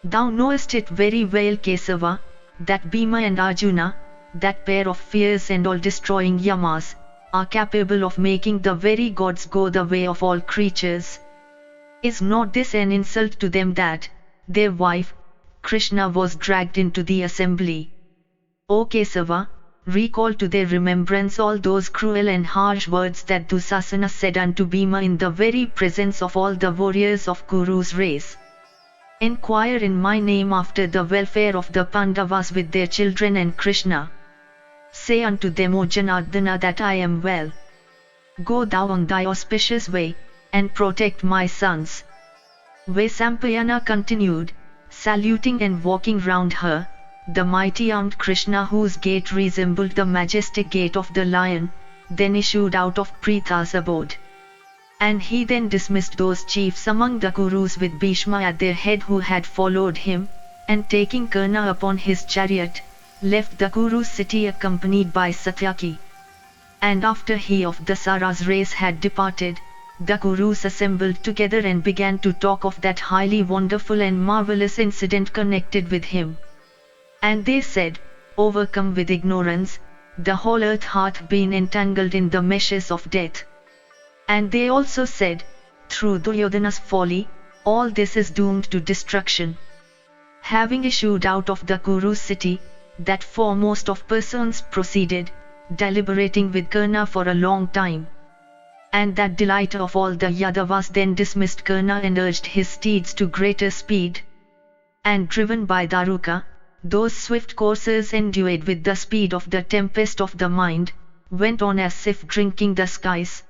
Thou knowest it very well, Kesava, that Bhima and Arjuna, that pair of fierce and all-destroying Yamas, are capable of making the very gods go the way of all creatures. Is not this an insult to them that their wife, Krishna, was dragged into the assembly? O Kesava, recall to their remembrance all those cruel and harsh words that Dusasana said unto Bhima in the very presence of all the warriors of Kuru's race. Enquire in my name after the welfare of the Pandavas with their children and Krishna. Say unto them, O Janardana, that I am well. Go thou on thy auspicious way, and protect my sons. Vaisampayana continued, saluting and walking round her, the mighty armed Krishna, whose gait resembled the majestic gait of the lion, then issued out of Pritha's abode. And he then dismissed those chiefs among the Kurus with Bhishma at their head who had followed him, and taking Karna upon his chariot, left the Kuru city accompanied by Satyaki. And after he of Dasara's race had departed, the Kurus assembled together and began to talk of that highly wonderful and marvelous incident connected with him. And they said, overcome with ignorance, the whole earth hath been entangled in the meshes of death. And they also said, through Duryodhana's folly, all this is doomed to destruction. Having issued out of the Kuru city, that foremost of persons proceeded, deliberating with Karna for a long time. And that delighter of all the Yadavas then dismissed Karna and urged his steeds to greater speed. And driven by Daruka, those swift coursers endued with the speed of the tempest of the mind, went on as if drinking the skies.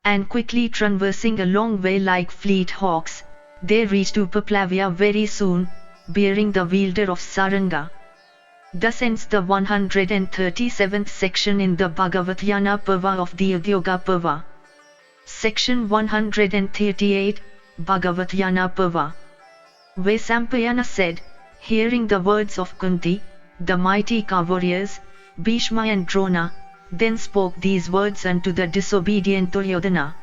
And quickly traversing a long way like fleet hawks, they reached Upaplavya very soon, bearing the wielder of Saranga. Thus ends the 137th section in the Bhagavat-yana Parva of the Udyoga Parva. Section 138, Bhagavat-yana Parva. Vaisampayana said, hearing the words of Kunti, the mighty warriors, Bhishma and Drona, then spoke these words unto the disobedient Duryodhana.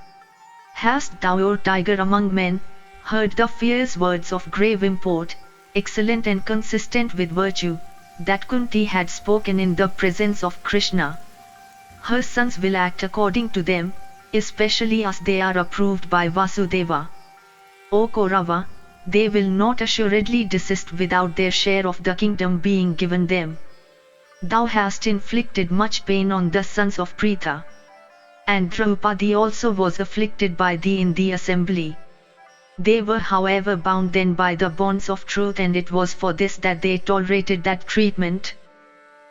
Hast thou, O tiger among men, heard the fierce words of grave import, excellent and consistent with virtue, that Kunti had spoken in the presence of Krishna? Her sons will act according to them, especially as they are approved by Vasudeva. O Kaurava, they will not assuredly desist without their share of the kingdom being given them. Thou hast inflicted much pain on the sons of Pritha. And Draupadi also was afflicted by thee in the assembly. They were however bound then by the bonds of truth, and it was for this that they tolerated that treatment.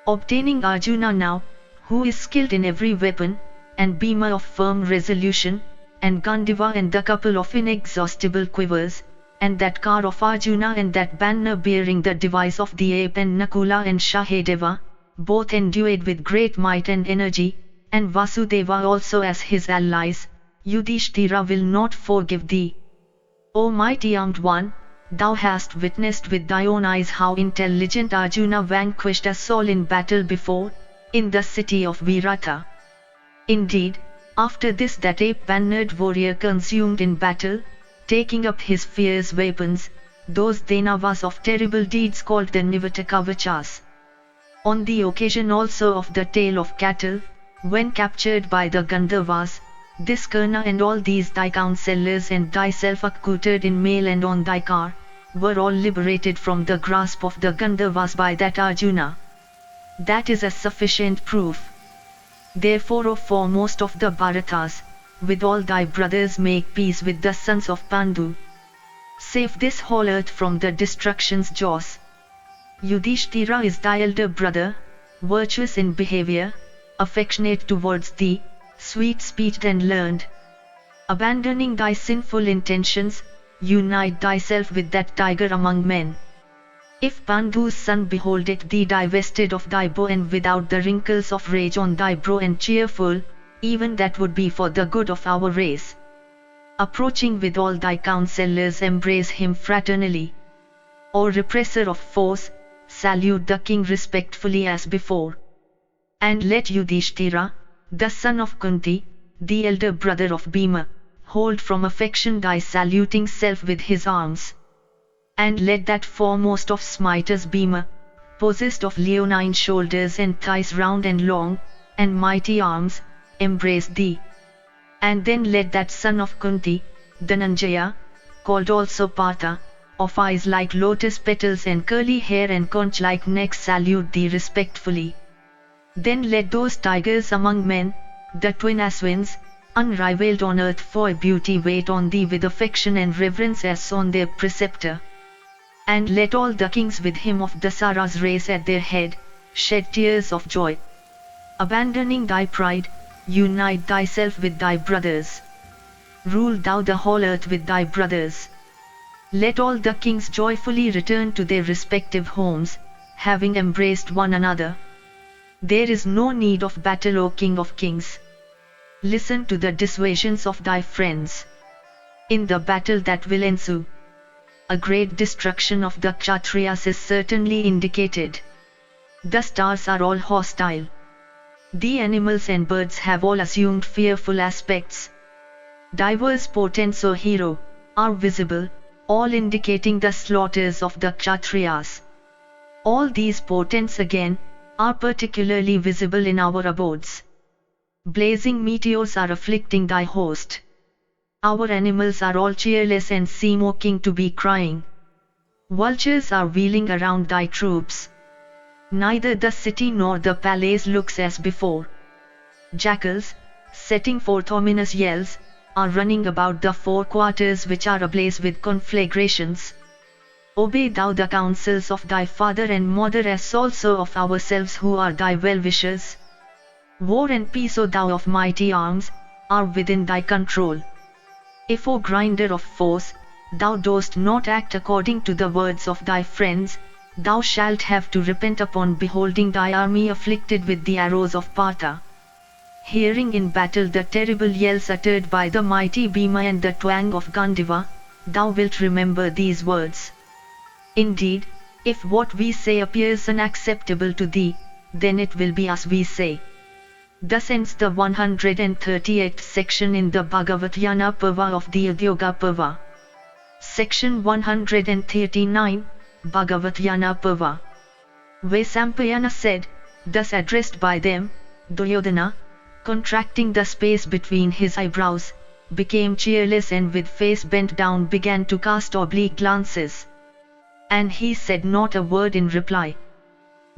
Obtaining Arjuna now, who is skilled in every weapon, and Bhima of firm resolution, and Gandiva and the couple of inexhaustible quivers, and that car of Arjuna and that banner bearing the device of the ape, and Nakula and Sahadeva, both endued with great might and energy, and Vasudeva also as his allies, Yudhishthira will not forgive thee. O mighty armed one, thou hast witnessed with thy own eyes how intelligent Arjuna vanquished us all in battle before, in the city of Virata. Indeed, after this that ape-bannered warrior consumed in battle, taking up his fierce weapons, those Danavas of terrible deeds called the Nivatakavachas. On the occasion also of the tale of cattle, when captured by the Gandharvas, this Karna and all these thy counsellors and thyself accoutred in mail and on thy car, were all liberated from the grasp of the Gandharvas by that Arjuna. That is a sufficient proof. Therefore, O foremost of the Bharatas, with all thy brothers make peace with the sons of Pandu. Save this whole earth from the destruction's jaws. Yudhishthira is thy elder brother, virtuous in behavior, affectionate towards thee, sweet-speeched and learned. Abandoning thy sinful intentions, unite thyself with that tiger among men. If Pandu's son beholdeth thee divested of thy bow and without the wrinkles of rage on thy brow and cheerful, even that would be for the good of our race. Approaching with all thy counsellors, embrace him fraternally. O repressor of foes, salute the king respectfully as before. And let Yudhishthira, the son of Kunti, the elder brother of Bhima, hold from affection thy saluting self with his arms. And let that foremost of smiters Bhima, possessed of leonine shoulders and thighs round and long, and mighty arms, embrace thee. And then let that son of Kunti, Dhananjaya, called also Partha, of eyes like lotus petals and curly hair and conch-like neck salute thee respectfully. Then let those tigers among men, the twin Aswins, unrivaled on earth for beauty, wait on thee with affection and reverence as on their preceptor. And let all the kings with him of Dasara's race at their head, shed tears of joy. Abandoning thy pride, unite thyself with thy brothers. Rule thou the whole earth with thy brothers. Let all the kings joyfully return to their respective homes, having embraced one another. There is no need of battle, O King of Kings. Listen to the dissuasions of thy friends. In the battle that will ensue, a great destruction of the Kshatriyas is certainly indicated. The stars are all hostile. The animals and birds have all assumed fearful aspects. Diverse portents, O hero, are visible, all indicating the slaughters of the Kshatriyas. All these portents again are particularly visible in our abodes. Blazing meteors are afflicting thy host. Our animals are all cheerless and seem, O king, to be crying. Vultures are wheeling around thy troops. Neither the city nor the palace looks as before. Jackals, setting forth ominous yells, are running about the four quarters which are ablaze with conflagrations. Obey thou the counsels of thy father and mother, as also of ourselves who are thy well-wishers. War and peace, O thou of mighty arms, are within thy control. If, O grinder of foes, thou dost not act according to the words of thy friends, thou shalt have to repent upon beholding thy army afflicted with the arrows of Partha. Hearing in battle the terrible yells uttered by the mighty Bhima and the twang of Gandiva, thou wilt remember these words. Indeed, if what we say appears unacceptable to thee, then it will be as we say. Thus ends the 138th section in the Bhagavatyana Parva of the Udyoga Parva. Section 139, Bhagavatyana Parva. Vaisampayana said, thus addressed by them, Duryodhana, contracting the space between his eyebrows, became cheerless and with face bent down began to cast oblique glances. And he said not a word in reply.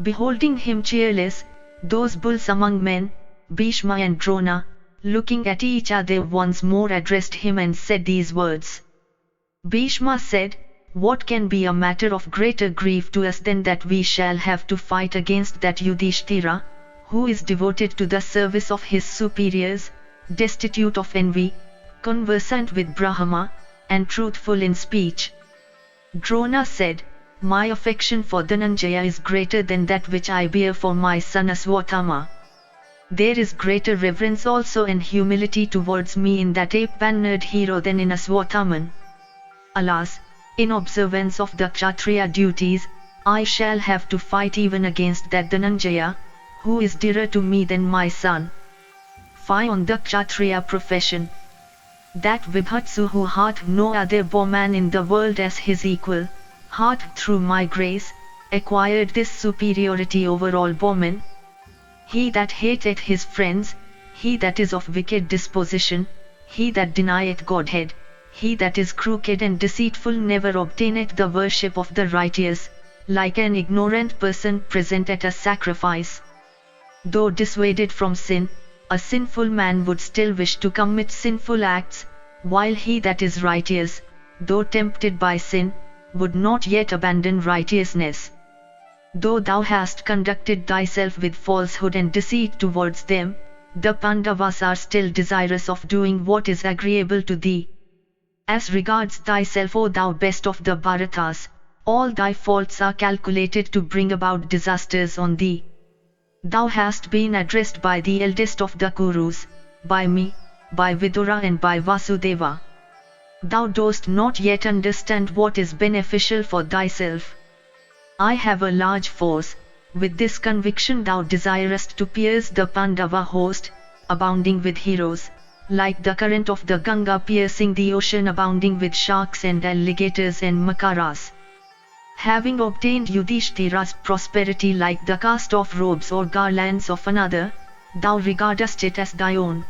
Beholding him cheerless, those bulls among men, Bhishma and Drona, looking at each other once more addressed him and said these words. Bhishma said, "What can be a matter of greater grief to us than that we shall have to fight against that Yudhishthira, who is devoted to the service of his superiors, destitute of envy, conversant with Brahma, and truthful in speech?" Drona said, "My affection for Dhananjaya is greater than that which I bear for my son Aswathama. There is greater reverence also and humility towards me in that ape-mannered hero than in Aswathaman. Alas, in observance of the Kshatriya duties, I shall have to fight even against that Dhananjaya, who is dearer to me than my son. Fie on the Kshatriya profession! That Vibhatsu who hath no other bowman in the world as his equal, hath through my grace, acquired this superiority over all bowmen. He that hateth his friends, he that is of wicked disposition, he that denieth Godhead, he that is crooked and deceitful never obtaineth the worship of the righteous, like an ignorant person present at a sacrifice. Though dissuaded from sin, a sinful man would still wish to commit sinful acts, while he that is righteous, though tempted by sin, would not yet abandon righteousness. Though thou hast conducted thyself with falsehood and deceit towards them, the Pandavas are still desirous of doing what is agreeable to thee. As regards thyself, O thou best of the Bharatas, all thy faults are calculated to bring about disasters on thee. Thou hast been addressed by the eldest of the Kurus, by me, by Vidura and by Vasudeva. Thou dost not yet understand what is beneficial for thyself. I have a large force, with this conviction thou desirest to pierce the Pandava host, abounding with heroes, like the current of the Ganga piercing the ocean abounding with sharks and alligators and makaras. Having obtained Yudhishthira's prosperity like the cast-off robes or garlands of another, thou regardest it as thy own.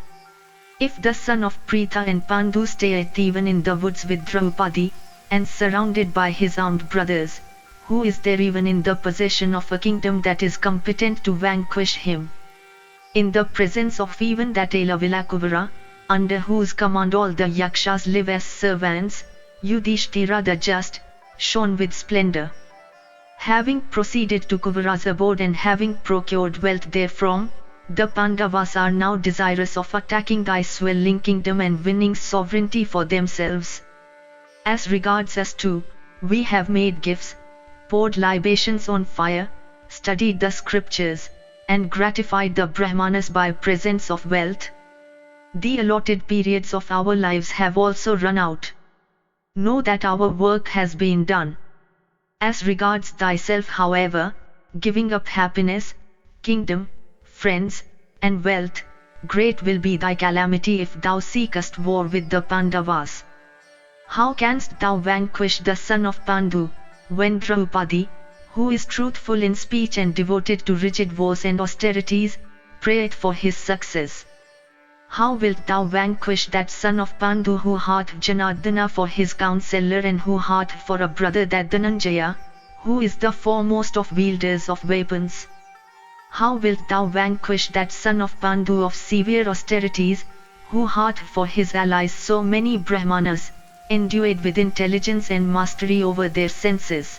If the son of Pritha and Pandu stayeth even in the woods with Draupadi, and surrounded by his armed brothers, who is there even in the possession of a kingdom that is competent to vanquish him? In the presence of even that Elavilakuvara, under whose command all the Yakshas live as servants, Yudhishthira the just, shone with splendor. Having proceeded to Kuvara's abode and having procured wealth therefrom, the Pandavas are now desirous of attacking thy swelling kingdom and winning sovereignty for themselves. As regards us too, we have made gifts, poured libations on fire, studied the scriptures, and gratified the Brahmanas by presents of wealth. The allotted periods of our lives have also run out. Know that our work has been done. As regards thyself, however, giving up happiness, kingdom, friends, and wealth, great will be thy calamity if thou seekest war with the Pandavas. How canst thou vanquish the son of Pandu, when Draupadi, who is truthful in speech and devoted to rigid vows and austerities, prayeth for his success? How wilt thou vanquish that son of Pandu who hath Janardana for his counsellor and who hath for a brother that Dhananjaya, who is the foremost of wielders of weapons? How wilt thou vanquish that son of Pandu of severe austerities, who hath for his allies so many Brahmanas, endued with intelligence and mastery over their senses?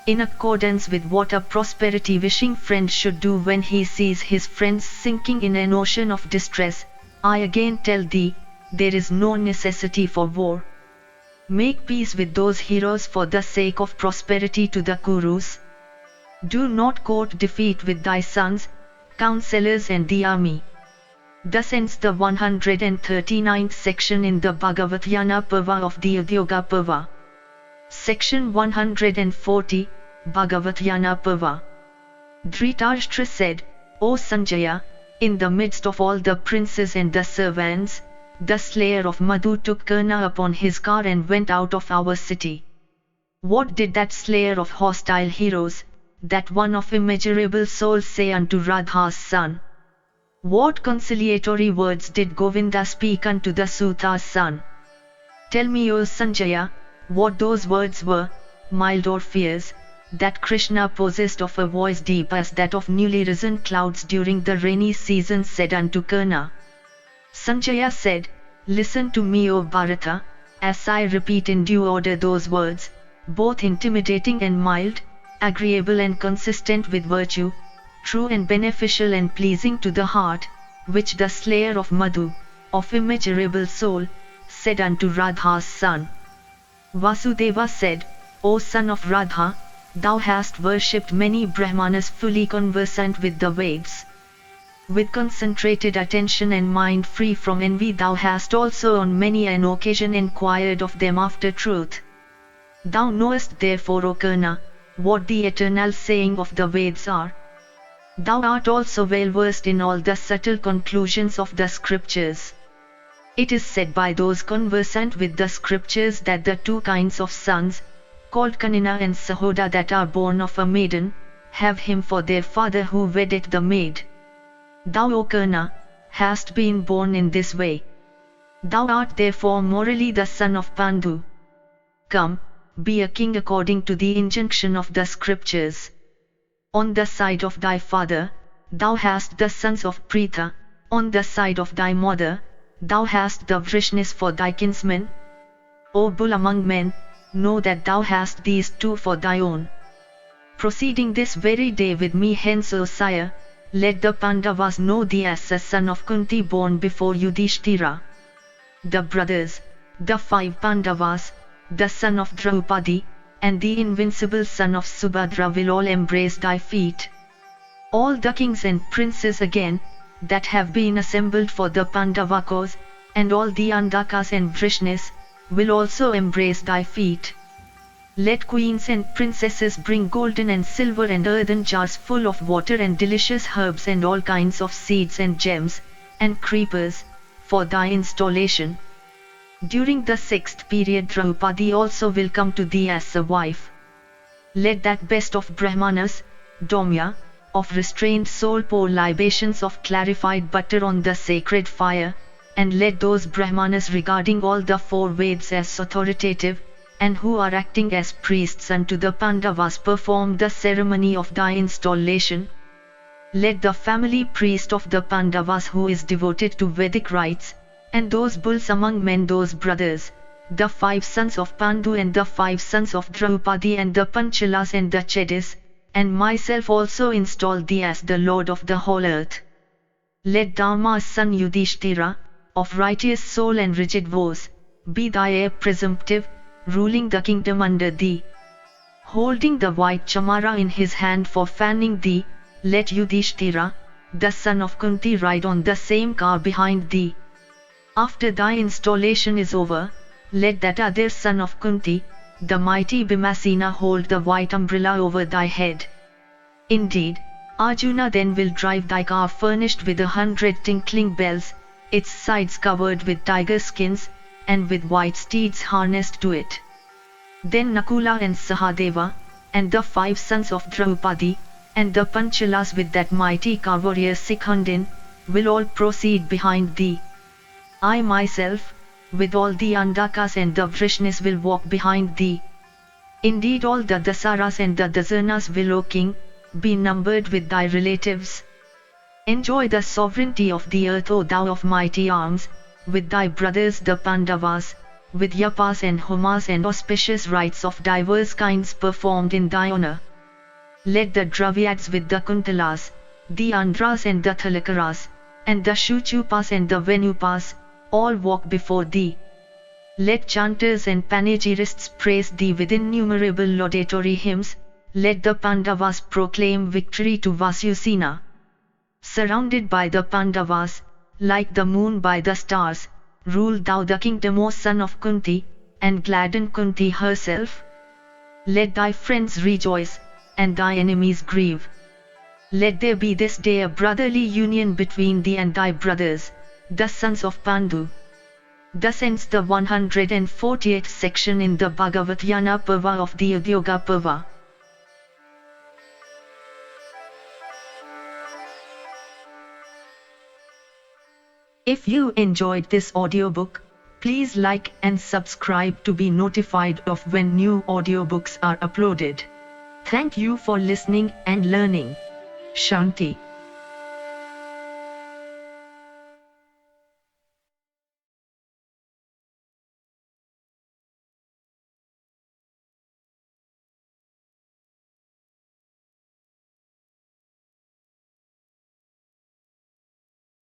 In accordance with what a prosperity-wishing friend should do when he sees his friends sinking in an ocean of distress, I again tell thee, there is no necessity for war. Make peace with those heroes for the sake of prosperity to the Kurus. Do not court defeat with thy sons, counsellors and the army. Thus ends the 139th section in the Bhagavatyana Parva of the Udyoga Parva. Section 140, Bhagavatyana Parva. Dhritarashtra said, O Sanjaya, in the midst of all the princes and the servants, the slayer of Madhu took Karna upon his car and went out of our city. What did that slayer of hostile heroes, that one of immeasurable soul, say unto Radha's son? What conciliatory words did Govinda speak unto the Suta's son? Tell me, O Sanjaya, what those words were, mild or fierce, that Krishna, possessed of a voice deep as that of newly risen clouds during the rainy season, said unto Karna. Sanjaya said, Listen to me, O Bharata, as I repeat in due order those words, both intimidating and mild, agreeable and consistent with virtue, true and beneficial and pleasing to the heart, which the slayer of Madhu, of immeasurable soul, said unto Radha's son. Vasudeva said, O son of Radha, thou hast worshipped many Brahmanas fully conversant with the Veds. With concentrated attention and mind free from envy, thou hast also on many an occasion inquired of them after truth. Thou knowest therefore, O Karna, what the eternal saying of the Veds are. Thou art also well versed in all the subtle conclusions of the scriptures. It is said by those conversant with the scriptures that the two kinds of sons, called Kanina and Sahoda, that are born of a maiden, have him for their father who weddeth the maid. Thou, O Karna, hast been born in this way. Thou art therefore morally the son of Pandu. Come, be a king according to the injunction of the scriptures. On the side of thy father, thou hast the sons of Pritha, on the side of thy mother, thou hast the Vrishnis for thy kinsmen. O bull among men, know that thou hast these two for thy own. Proceeding this very day with me hence, O sire, let the Pandavas know thee as a son of Kunti born before Yudhishthira. The brothers, the 5 Pandavas, the son of Draupadi, and the invincible son of Subhadra will all embrace thy feet. All the kings and princes again, that have been assembled for the Pandava cause, and all the Andakas and Vrishnis, will also embrace thy feet. Let queens and princesses bring golden and silver and earthen jars full of water and delicious herbs and all kinds of seeds and gems, and creepers, for thy installation. During the 6th period Draupadi also will come to thee as a wife. Let that best of Brahmanas, Domya, of restrained soul pour libations of clarified butter on the sacred fire, and let those Brahmanas regarding all the 4 Veds as authoritative, and who are acting as priests unto the Pandavas perform the ceremony of thy installation. Let the family priest of the Pandavas who is devoted to Vedic rites, and those bulls among men, those brothers, the 5 sons of Pandu and the 5 sons of Draupadi and the Panchalas and the Chedis, and myself also install thee as the Lord of the whole earth. Let Dharma's son Yudhishthira, of righteous soul and rigid vows, be thy heir presumptive, ruling the kingdom under thee. Holding the white chamara in his hand for fanning thee, let Yudhishthira, the son of Kunti, ride on the same car behind thee. After thy installation is over, let that other son of Kunti, the mighty Bhimasena, hold the white umbrella over thy head. Indeed, Arjuna then will drive thy car furnished with 100 tinkling bells, its sides covered with tiger skins, and with white steeds harnessed to it. Then Nakula and Sahadeva, and the 5 sons of Draupadi, and the Panchalas with that mighty car warrior Sikhundin, will all proceed behind thee. I myself, with all the Andakas and the Vrishnis, will walk behind thee. Indeed all the Dasaras and the Dasanas will, O king, be numbered with thy relatives. Enjoy the sovereignty of the earth, O thou of mighty arms, with thy brothers the Pandavas, with yapas and homas and auspicious rites of divers kinds performed in thy honor. Let the Dravyads with the Kuntalas, the Andhras and the Thalakaras, and the Shuchupas and the Venupas, all walk before thee. Let chanters and panegyrists praise thee with innumerable laudatory hymns, let the Pandavas proclaim victory to Vasyusena. Surrounded by the Pandavas, like the moon by the stars, rule thou the kingdom, O son of Kunti, and gladden Kunti herself. Let thy friends rejoice, and thy enemies grieve. Let there be this day a brotherly union between thee and thy brothers, the sons of Pandu. Thus ends the 148th section in the Bhagavat-yana Parva of the Udyoga Parva. If you enjoyed this audiobook, please like and subscribe to be notified of when new audiobooks are uploaded. Thank you for listening and learning. Shanti.